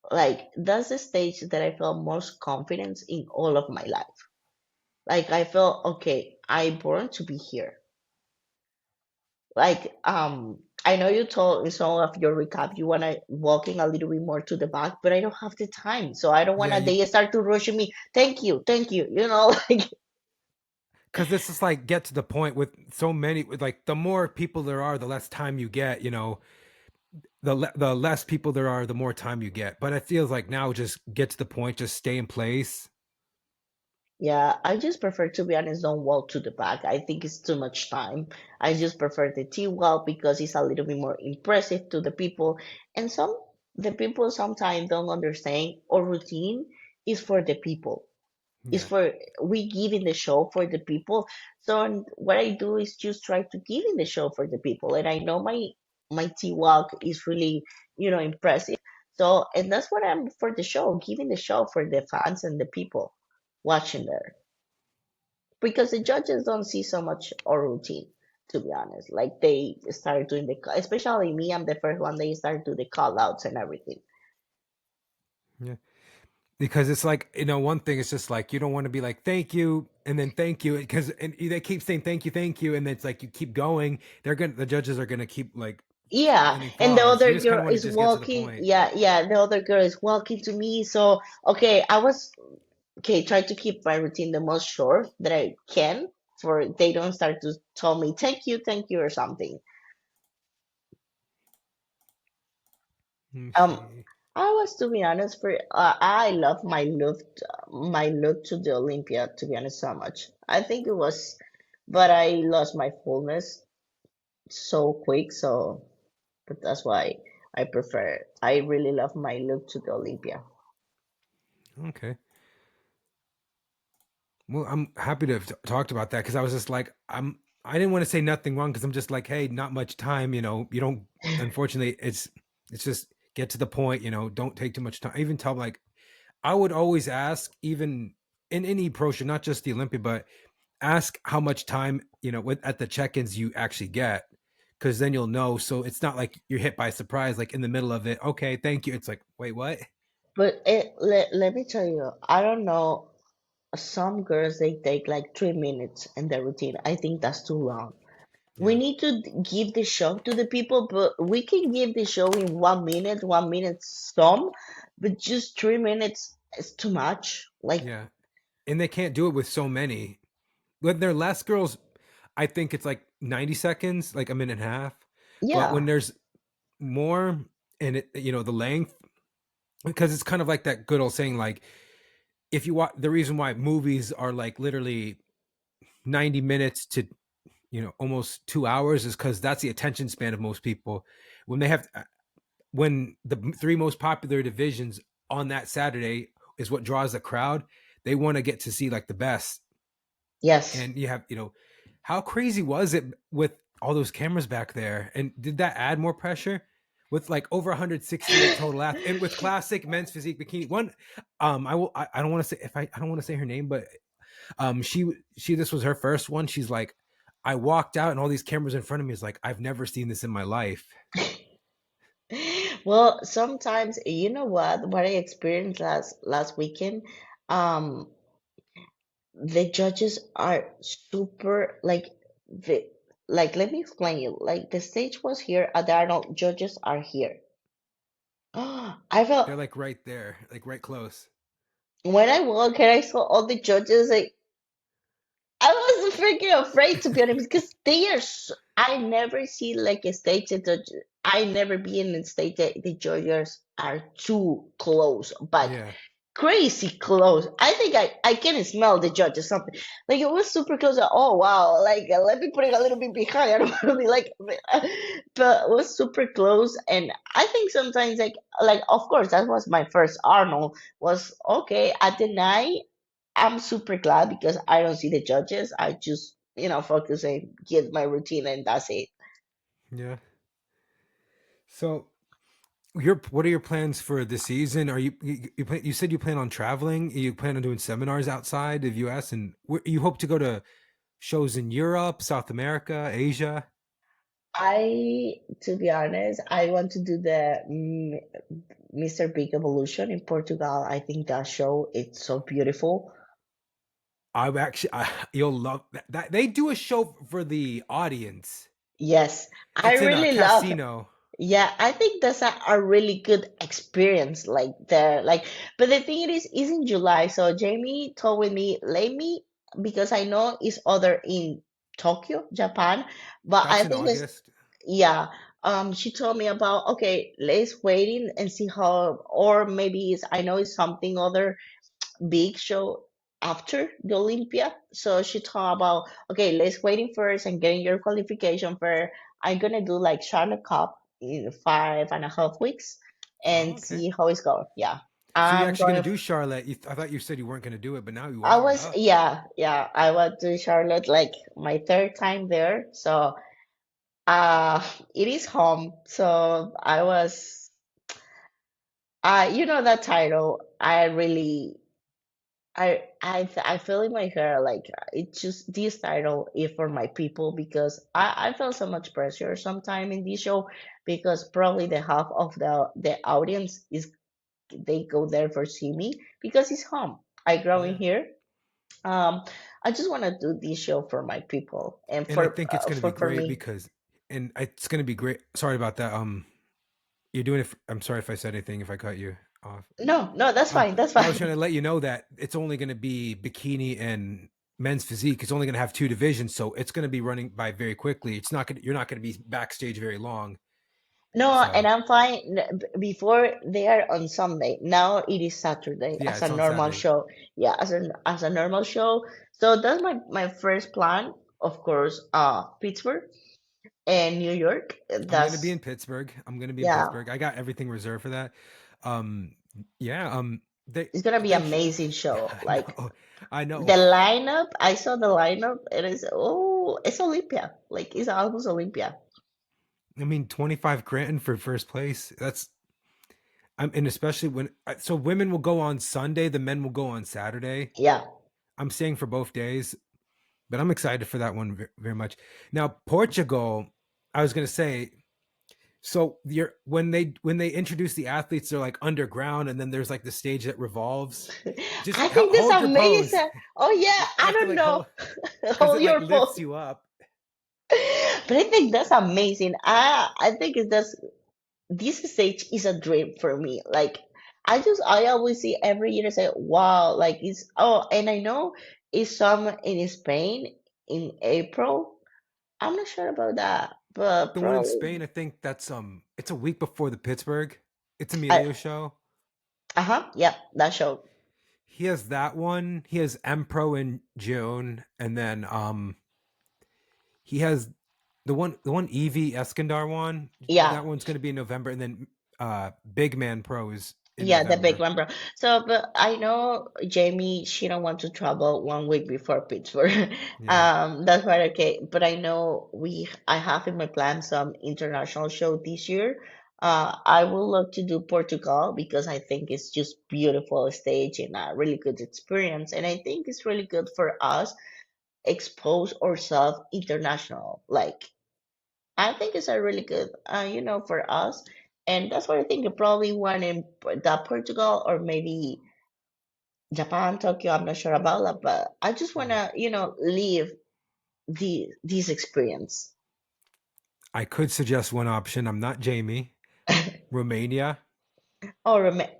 Like that's the stage that I felt most confidence in all of my life. Like I felt okay, I born to be here. Like I know you told in some of your recap you want to walking a little bit more to the back, but I don't have the time, so I don't want Yeah, to. you They start to rush me. Thank you. You know, like because this is like get to the point with so many. With like the more people there are, the less time you get. You know, the less people there are, the more time you get. But it feels like now just get to the point, just stay in place. yeah, I just prefer to be honest, don't walk to the back. I think it's too much time. I just prefer the T walk because it's a little bit more impressive to the people. And the people sometimes don't understand our routine is for the people. It's Yeah, for we giving the show for the people. So what I do is just try to give in the show for the people. And I know my T walk is really, impressive. So and that's what I'm for the show, giving the show for the fans and the people watching there. Because the judges don't see so much our routine, to be honest. Like they start doing especially me, I'm the first one, they start doing the call outs and everything. yeah. Because it's like one thing is just like you don't want to be like thank you and then thank you because and they keep saying thank you and then it's like you keep going. The judges are gonna keep like Yeah, finding and the flaws. You other just kind girl of want to is just get to the walking. point. Yeah, the other girl is walking to me. So, okay, I was okay, try to keep my routine the most short that I can for they don't start to tell me thank you or something. Let me Um, see. I was to be honest for I love my look to the Olympia to be honest so much. I think it was, but I lost my fullness so quick. So, but that's why I prefer. I really love my look to the Olympia. Okay. Well, I'm happy to have talked about that because I was just like, I didn't want to say nothing wrong because I'm just like, hey, not much time. You don't. Unfortunately, it's just get to the point. Don't take too much time. I even tell like I would always ask, even in any pro show, not just the Olympia, but ask how much time at the check-ins you actually get, because then you'll know. So it's not like you're hit by surprise, like in the middle of it. Okay, thank you. It's like, wait, what? But let me tell you, I don't know. Some girls they take like 3 minutes in their routine. I think that's too long. We Yeah, need to give the show to the people, but we can give the show in 1 minute, 1 minute some, but just 3 minutes is too much. Like, yeah, and they can't do it with so many. When they're less girls, I think it's like 90 seconds, like a minute and a half. But when yeah, there's more, and the length, because it's kind of like that good old saying, like if you watch, the reason why movies are like literally 90 minutes to almost 2 hours is because that's the attention span of most people. When they have when the three most popular divisions on that Saturday is what draws the crowd, they want to get to see like the best. yes. And you have how crazy was it with all those cameras back there, and did that add more pressure with like over 168 total athletes and with classic men's physique bikini one. I don't want to say if I don't want to say her name, but she this was her first one. She's like, I walked out and all these cameras in front of me is like, I've never seen this in my life. Well, sometimes you know what I experienced last weekend. Um, the judges are super the like let me explain you. Like the stage was here, the Arnold judges are here. I felt They're like right there, like right close. when I walked and I saw all the judges, I was freaking afraid to be honest because they are. I never see like a stage that I never be in a stage that the judges are too close, but Yeah, crazy close. I think I can smell the judge or something. Like it was super close. Oh wow! Like let me put it a little bit behind. I don't want to be like, but it was super close. And I think sometimes like of course that was my first Arnold. Was okay at the night. I'm super glad because I don't see the judges. I just focus and get my routine and that's it. yeah. So what are your plans for the season? Are you said you plan on traveling? You plan on doing seminars outside of US, and you hope to go to shows in Europe, South America, Asia? To be honest, I want to do the Mr. Big Evolution in Portugal. I think that show it's so beautiful. You'll love that. They do a show for the audience. Yes, I It's in a really love. casino. Yeah, I think that's a really good experience, like there. Like, but the thing is in July. So Jamie told with me, let me, because I know it's other in Tokyo, Japan, but I That's in think it's, August. yeah. She told me about, okay, let's wait in and see how, or maybe it's, I know it's something other big show after the Olympia. So she talked about, okay, let's waiting first and getting your qualification for. I'm gonna do like Charlotte Cup in 5.5 weeks Oh, and okay. see how it's going. Yeah, So you're I'm actually going. going to do Charlotte. I thought you said you weren't going to do it, but now you I are. was, Oh, yeah, yeah. I went to Charlotte like my third time there. So it is home. So I was, that title. I really I feel in my hair like it's just this title is for my people because I feel so much pressure sometime in this show because probably the half of the audience is they go there for see me because it's home. I grow in yeah. here. Um, I just want to do this show for my people and And I think it's going to be for great me. because, and it's going to be great. Sorry about that. You're doing it. I'm sorry if I said anything, if I cut you off. No, no, that's Um, fine. That's I was trying fine. to let you know that it's only going to be bikini and men's physique. It's only going to have two divisions, so it's going to be running by very quickly. It's not going. You're not going to be backstage very long. No, and So I'm fine. Before they are on Sunday. Now it is Saturday yeah, as a it's on normal Saturday. show. Yeah, as a normal show. So that's my first plan. Of course, Pittsburgh and New York. I'm going to be That's in Pittsburgh. I'm going to be in yeah. Pittsburgh. I got everything reserved for that. Um, yeah. They It's gonna be they. Sh- amazing yeah, show. I Like know. I the know. lineup. I saw the lineup. It is it's Olympia. Like it's almost Olympia. I mean, 25 Granton for first place. And especially when so women will go on Sunday, the men will go on Saturday. Yeah. I'm staying for both days, but I'm excited for that one very much. Now, Portugal, I was going to say, so you're when they introduce the athletes, they're like underground, and then there's like the stage that revolves. Just I think that's hold your pose. amazing. Oh yeah, You I have to don't like know. hold because Hold it like your lifts phone. you up. But I think that's amazing. I think it's just this stage is a dream for me. Like I always see every year say, wow, like it's and I know it's some in Spain in April. I'm not sure about that, but The one in probably Spain, I think that's it's a week before the Pittsburgh. It's I Emilio's show. uh-huh, yep, that show. He has that one. He has M Pro in June, and then he has the one Evie Eskandar one. Yeah. That one's going to be in November, and then Big Man Pro is in Yeah, the big November. one, bro. So, but I know Jamie, she don't want to travel 1 week before Pittsburgh. Yeah, That's quite okay. But I know I have in my plan some international show this year. I would love to do Portugal because I think it's just beautiful stage and a really good experience. And I think it's really good for us expose ourselves international. Like I think it's a really good, for us. And that's what I think. Probably one in that Portugal or maybe Japan, Tokyo. I'm not sure about that, but I just yeah. wanna, live this experience. I could suggest one option. I'm not Jamie. Romania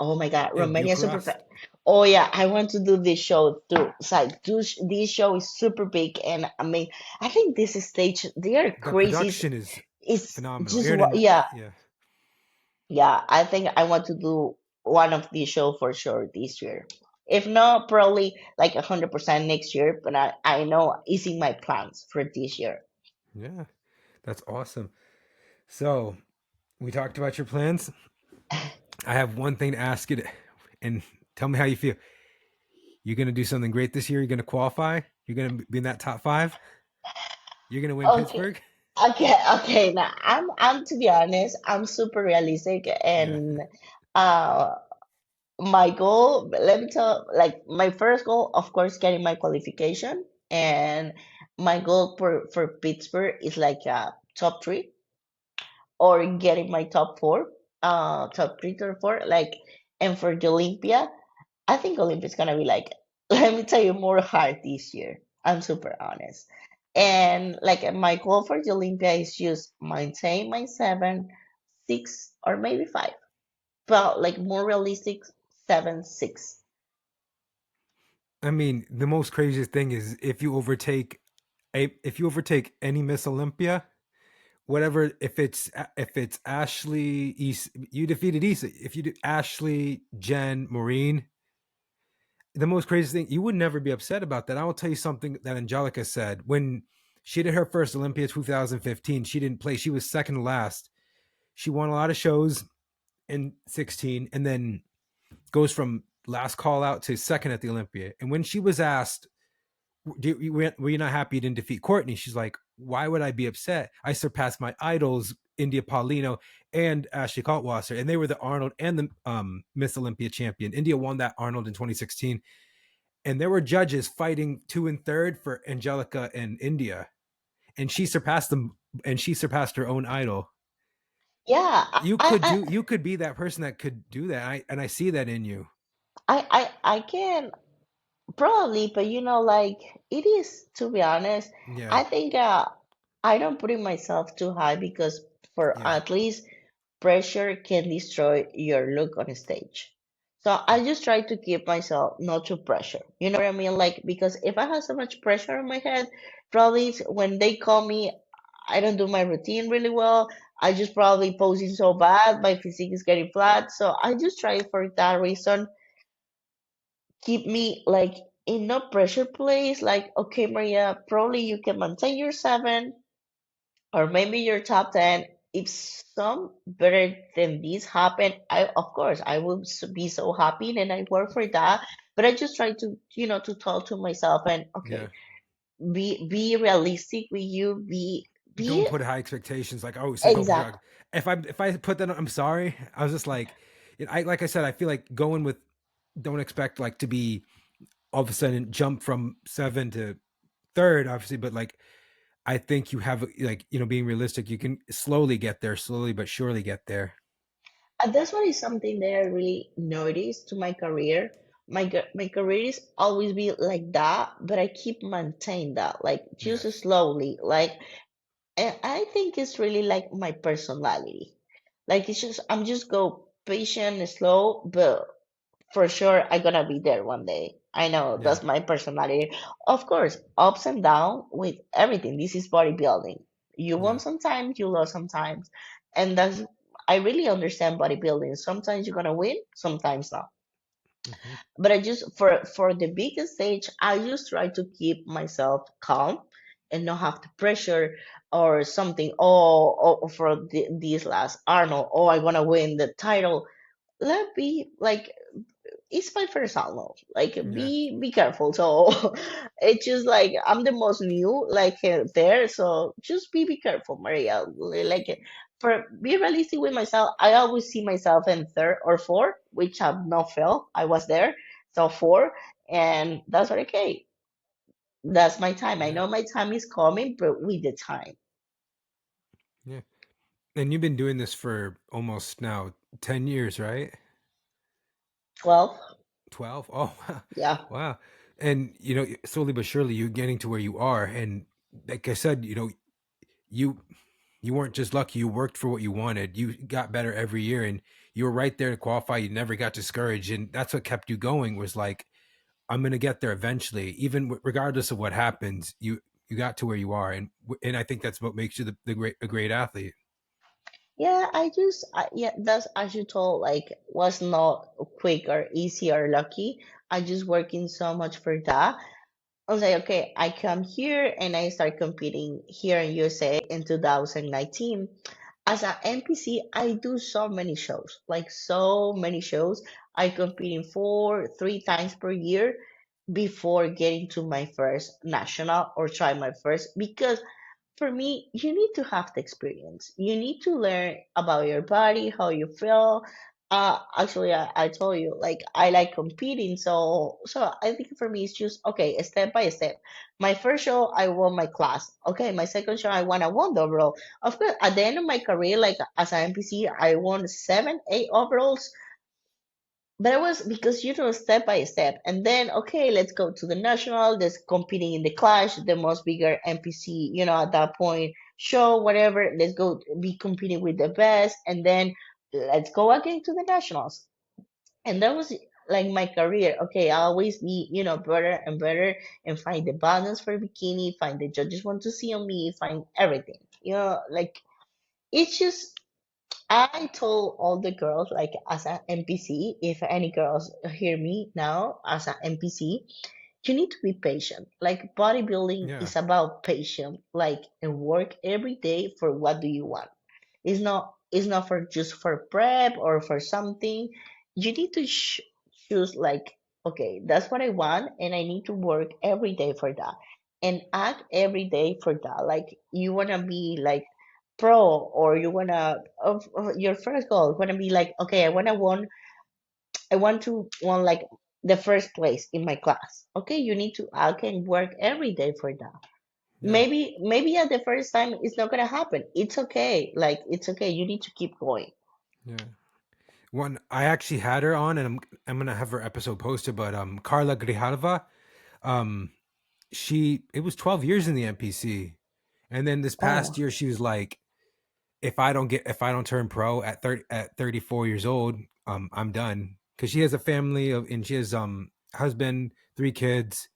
Oh my God, in Romania super Bucharest. fast. Oh yeah, I want to do this show too. It's like this show is super big, and I mean, I think this stage they are The crazy. production is It's phenomenal. just Aaron, yeah. yeah, Yeah, I think I want to do one of these show for sure this year. If not, probably like 100% next year, but I know it's in my plans for this year. yeah, that's awesome. So we talked about your plans. I have one thing to ask you, and tell me how you feel. You're gonna do something great this year. You're gonna qualify. You're gonna be in that top five. You're gonna win Okay, Pittsburgh. okay. Now I'm to be honest, I'm super realistic, Yeah, and uh, my goal. Let me tell, like my first goal, of course, getting my qualification, and my goal for Pittsburgh is like top three or getting my top four, top three or four. Like, and for the Olympia, I think Olympia is gonna be like, let me tell you, more hard this year. I'm super honest. And like my goal for the Olympia is just maintain my 7, 6, or maybe 5. But like more realistic, 7, 6. I mean, the most craziest thing is if you overtake any Miss Olympia, whatever, if it's Ashley East, you defeated Issa. If you do Ashley, Jen, Maureen, the most crazy thing, you would never be upset about that. I will tell you something that Angelica said when she did her first Olympia 2015. She didn't play. She was second to last. She won a lot of shows in 16, and then goes from last call out to second at the Olympia. And when she was asked, were you not happy you didn't defeat Courtney? She's like, why would I be upset? I surpassed my idols, India Paulino and Ashley Kaltwasser, and they were the Arnold and the Miss Olympia champion. India won that Arnold in 2016, and there were judges fighting 2 and 3 for Angelica and India, and she surpassed them, and she surpassed her own idol. Yeah, You could be that person that could do that. I see that in you. I can probably, but like it is, to be honest, Yeah, I think I don't put it myself too high because for yeah, athletes, pressure can destroy your look on stage. So I just try to keep myself not too pressure. You know what I mean? Like because if I have so much pressure on my head, probably when they call me, I don't do my routine really well. I just probably posing so bad, my physique is getting flat. So I just try for that reason keep me like in no pressure place. Like, okay, Maria, probably you can maintain your 7 or maybe your top 10. If some better than this happen, I of course I will be so happy and I work for that. But I just try to to talk to myself and yeah. okay, be realistic with you. Be Don't put high expectations. Like, oh, so don't put exact. high. If I put that, I'm sorry. I was just like, I like I said, I feel like going with, don't expect like to be all of a sudden jump from seven to third, obviously, but like I think you have, like, being realistic, you can slowly get there, slowly but surely get there. And that's what is something that I really noticed to my career. My career is always be like that, but I keep maintain that, like just Yes. slowly. Like, and I think it's really like my personality. Like it's just I'm just go patient and slow, but for sure I'm gonna be there one day. I know Yeah. that's my personality. Of course, ups and down with everything. This is bodybuilding. You won Yeah. sometimes, you lose sometimes. And that's I really understand bodybuilding. Sometimes you're gonna win, sometimes not. Hmm. But I just for the biggest stage, I just try to keep myself calm and not have the pressure or something. Oh, for this last Arnold, oh, I wanna win the title. Let be like it's my first album. Like, Yeah. be careful. So it's just like I'm the most new, like there. So just be careful, Maria. Like for be realistic with myself. I always see myself in third or fourth, which I've not felt. I was there, so four, and that's okay. That's my time. I Yeah. know my time is coming, but with the time, Yeah. And you've been doing this for almost now 10 years, right? 12. 12. Oh, Yeah. wow. And slowly but surely you're getting to where you are, and like I said, you you weren't just lucky, you worked for what you wanted. You got better every year, and you were right there to qualify. You never got discouraged, and that's what kept you going, was like, I'm going to get there eventually, even regardless of what happens. You got to where you are, and I think that's what makes you a great athlete. Yeah, yeah, that's as you told, like, was not quick or easy or lucky. I just working so much for that. I was like, okay, I come here and I start competing here in USA in 2019. As an NPC, I do so many shows, like so many shows. I compete in 3 times per year before getting to my first national or try my first because for me, you need to have the experience. You need to learn about your body, how you feel. Actually, I told you, like I like competing, so I think for me it's just okay, step by step. My first show, I won my class. Okay, my second show, I won the overall. Of course, at the end of my career, like as an NPC, I won 7, 8 overalls. but it was because step by step, and then okay, let's go to the national. Let's competing in the clash, the most bigger NPC, at that point, show whatever. Let's go be competing with the best, and then let's go again to the nationals. And that was like my career. Okay, I always be better and better, and find the balance for bikini, find the judges want to see on me, find everything. Like it's just I told all the girls, like as an NPC, if any girls hear me now as an NPC, you need to be patient. Like bodybuilding Yeah, is about patience, like and work every day for what do you want. It's not for just for prep or for something. You need to choose like, okay, that's what I want, and I need to work every day for that, and act every day for that. Like you wanna be like pro, or you wanna your first goal wanna be like, okay, I want to won like the first place in my class. Okay, you need to act and work every day for that. yeah, Maybe at the first time it's not gonna happen. It's okay. Like it's okay. You need to keep going. yeah. One I actually had her on, and I'm gonna have her episode posted. But Carla Grijalva, um, she it was 12 years in the NPC, and then this past Oh, year she was like, if I don't turn pro at 34 years old, I'm done, because she has a family of and she has husband, 3 kids,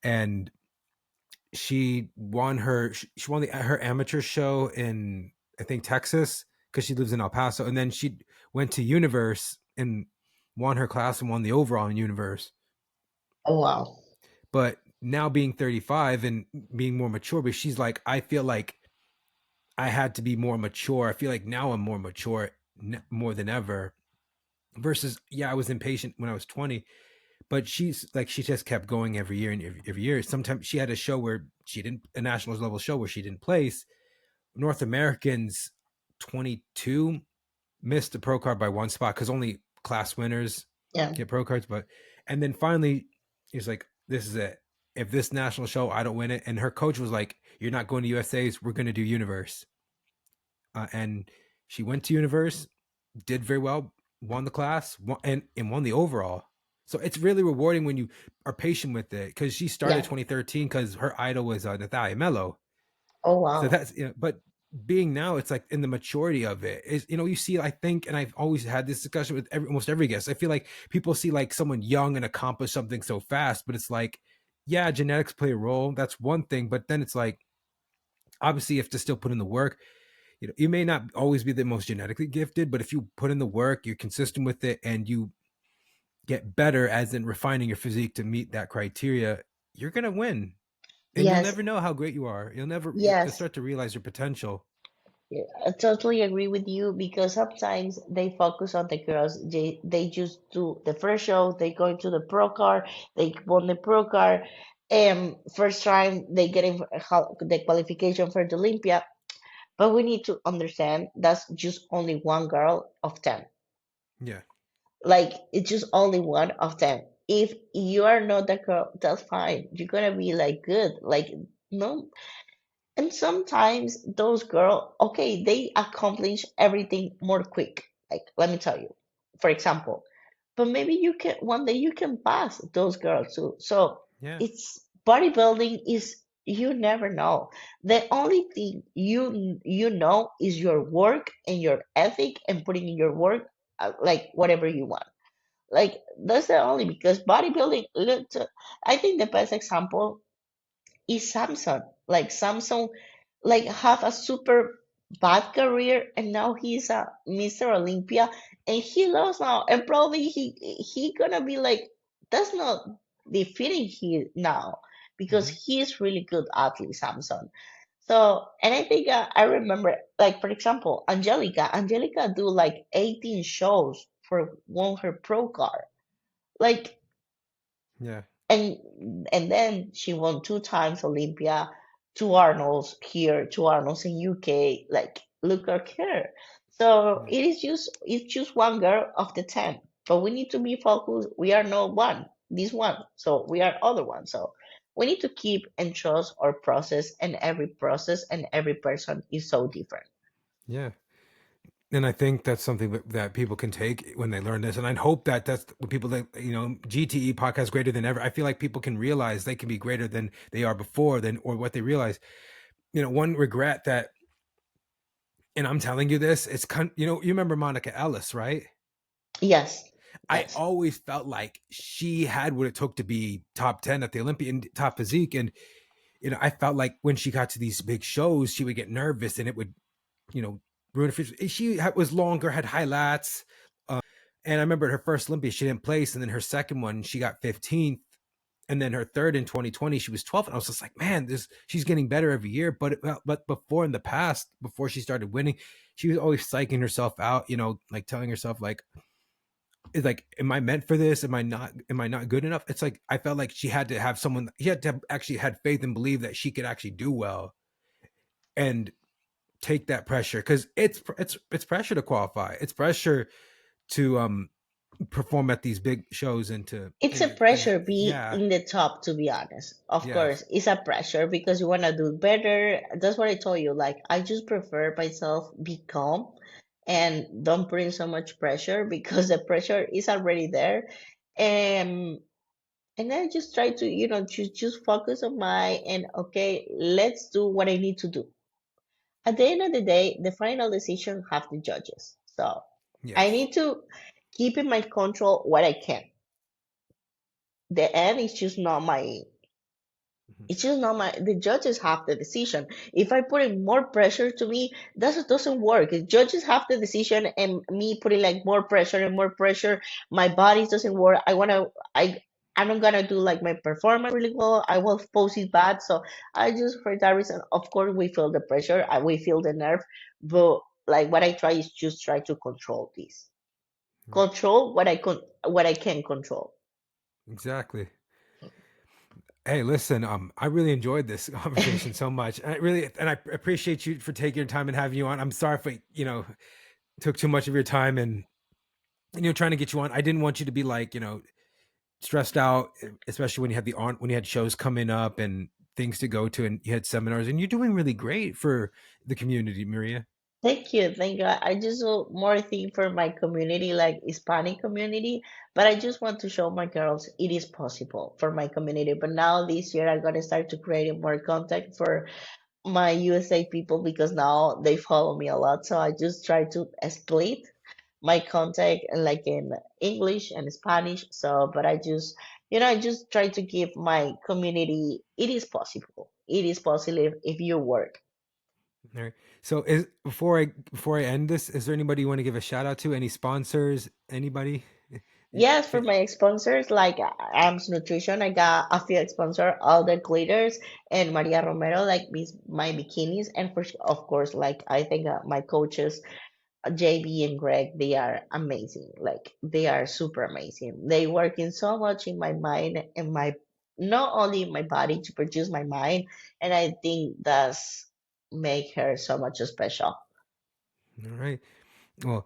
and she won her amateur show in, I think, Texas, because she lives in El Paso, and then she went to Universe and won her class and won the overall in Universe. oh wow. But now being 35 and being more mature, but she's like, I feel like I had to be more mature. I feel like now I'm more mature, more than ever. Versus, yeah, I was impatient when I was 20, but she's like, she just kept going every year and every year. Sometimes she had a show where she didn't, a nationals level show where she didn't place. North Americans 22 missed the pro card by one spot, because only class winners Yeah. get pro cards. But and then finally, he's like, "This is it. If this national show I don't win it," and her coach was like, "You're not going to USA's. We're going to do Universe." And she went to Universe, did very well, won the class, and won the overall. So it's really rewarding when you are patient with it, because she started Yeah. 2013 because her idol was Natalia Mello. Oh So wow. that's, but being now, it's like in the maturity of it is, you see, I think, and I've always had this discussion with almost every guest. I feel like people see like someone young and accomplish something so fast, but it's like, yeah, genetics play a role. That's one thing, but then it's like, obviously, you have to still put in the work. You may not always be the most genetically gifted, but if you put in the work, you're consistent with it, and you get better, as in refining your physique to meet that criteria, you're gonna win, and you'll Yes. never know how great you are. You'll Yes. start to realize your potential. Yeah, I totally agree with you because sometimes they focus on the girls. They just do the first show, they go into the pro car, they won the pro car, and first time they get in the qualification for the Olympia. But we need to understand that's just only one girl of 10. Yeah. Like it's just only one of 10. If you are not that girl, that's fine. You're gonna be like good. Like no, and sometimes those girls, okay, they accomplish everything more quick. Like, let me tell you, for example, but maybe you can one day you can pass those girls too. So Yeah. it's bodybuilding is you never know. The only thing you know is your work and your ethic and putting in your work, like whatever you want. Like that's the only because bodybuilding. Look, I think the best example is Samson. Like Samson, like have a super bad career, and now he's a Mr. Olympia, and he lost now, and probably he gonna be like that's not defeating he now because Hmm. he is really good athlete Samson. So, and I think I remember, like for example, Angelica do like 18 shows for won her pro card. Like Yeah. and then she won two times Olympia, two Arnolds here, two Arnolds in UK. Like look at her. So Yeah. it's just one girl of the 10. But we need to be focused. We are not one. This one. So we are other one. So we need to keep and trust our process, and every process and every person is so different. Yeah. And I think that's something that people can take when they learn this. And I hope that that's what people that, GTE podcast greater than ever. I feel like people can realize they can be greater than they are before, than or what they realize. One regret that, and I'm telling you this, you remember Monica Ellis, right? Yes, I yes. always felt like she had what it took to be top 10 at the Olympian, top physique. And, I felt like when she got to these big shows, she would get nervous and it would, you know, ruin her. Was longer, had high lats. And I remember at her first Olympia, she didn't place. And then her second one, she got 15th. And then her third in 2020, she was 12th. And I was just like, man, she's getting better every year. But before, in the past, before she started winning, she was always psyching herself out, like telling herself like, is like, am I meant for this? Am I not good enough? It's like I felt like she had to have someone, she had to have actually had faith and believe that she could actually do well and take that pressure, because it's pressure to qualify. It's pressure to perform at these big shows and to It's a pressure be yeah, in the top, to be honest. Of yes, course, it's a pressure because you want to do better. That's what I told you. Like, I just prefer myself be calm and don't bring so much pressure because the pressure is already there. And and then I just try to, just focus on my and okay, let's do what I need to do. At the end of the day, the final decision have the judges. So I yes. need to keep in my control what I can. The end is just not my Mhm. it's just not my the judges have the decision. If I put in more pressure to me, that doesn't work. The judges have the decision and me putting like more pressure and more pressure, my body doesn't work. I'm not gonna do like my performance really well. I will post it bad. So I just for that reason, of course we feel the pressure, we feel the nerve, but like what I try is just try to control this. Right. Control what I can control. Exactly. Hey, listen, I really enjoyed this conversation so much. And I appreciate you for taking your time and having you on. I'm sorry if took too much of your time and trying to get you on. I didn't want you to be like, stressed out, especially when you had shows coming up and things to go to and you had seminars, and you're doing really great for the community, Maria. Thank you. Thank you. I just do more thing for my community, like Hispanic community, but I just want to show my girls it is possible for my community. But now this year I'm gonna start to create more contact for my USA people because now they follow me a lot. So I just try to split my contact like in English and Spanish. So, but I just try to give my community it is possible. It is possible if you work. All right. So is before I end this, is there anybody you want to give a shout out to? Any sponsors? Anybody? Yes, for my sponsors, like Am's Nutrition, I got a few sponsor, all the glitters, and Maria Romero, like my bikinis, and of course, like I think my coaches, JB and Greg, they are amazing. Like they are super amazing. They working so much in my mind and my not only in my body to produce my mind, and I think that's make her so much special. All right. Well,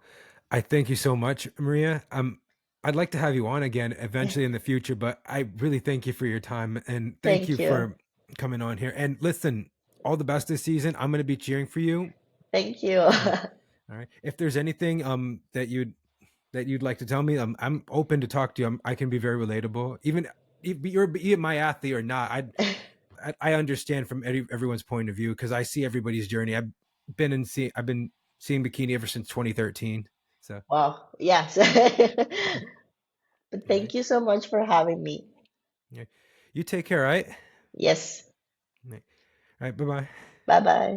I thank you so much, Maria. I'd like to have you on again eventually in the future, but I really thank you for your time and thank you Thank you. for coming on here. And listen, all the best this season. I'm going to be cheering for you. Thank you. All right. If there's anything that you'd like to tell me, I'm open to talk to you. I can be very relatable. Even if you're my athlete or not, I understand from everyone's point of view because I see everybody's journey. I've been seeing bikini ever since 2013. So, Wow. Yes. But all right. thank you so much for having me. Yeah. You take care, all right? Yes. All right. Bye bye. Bye bye.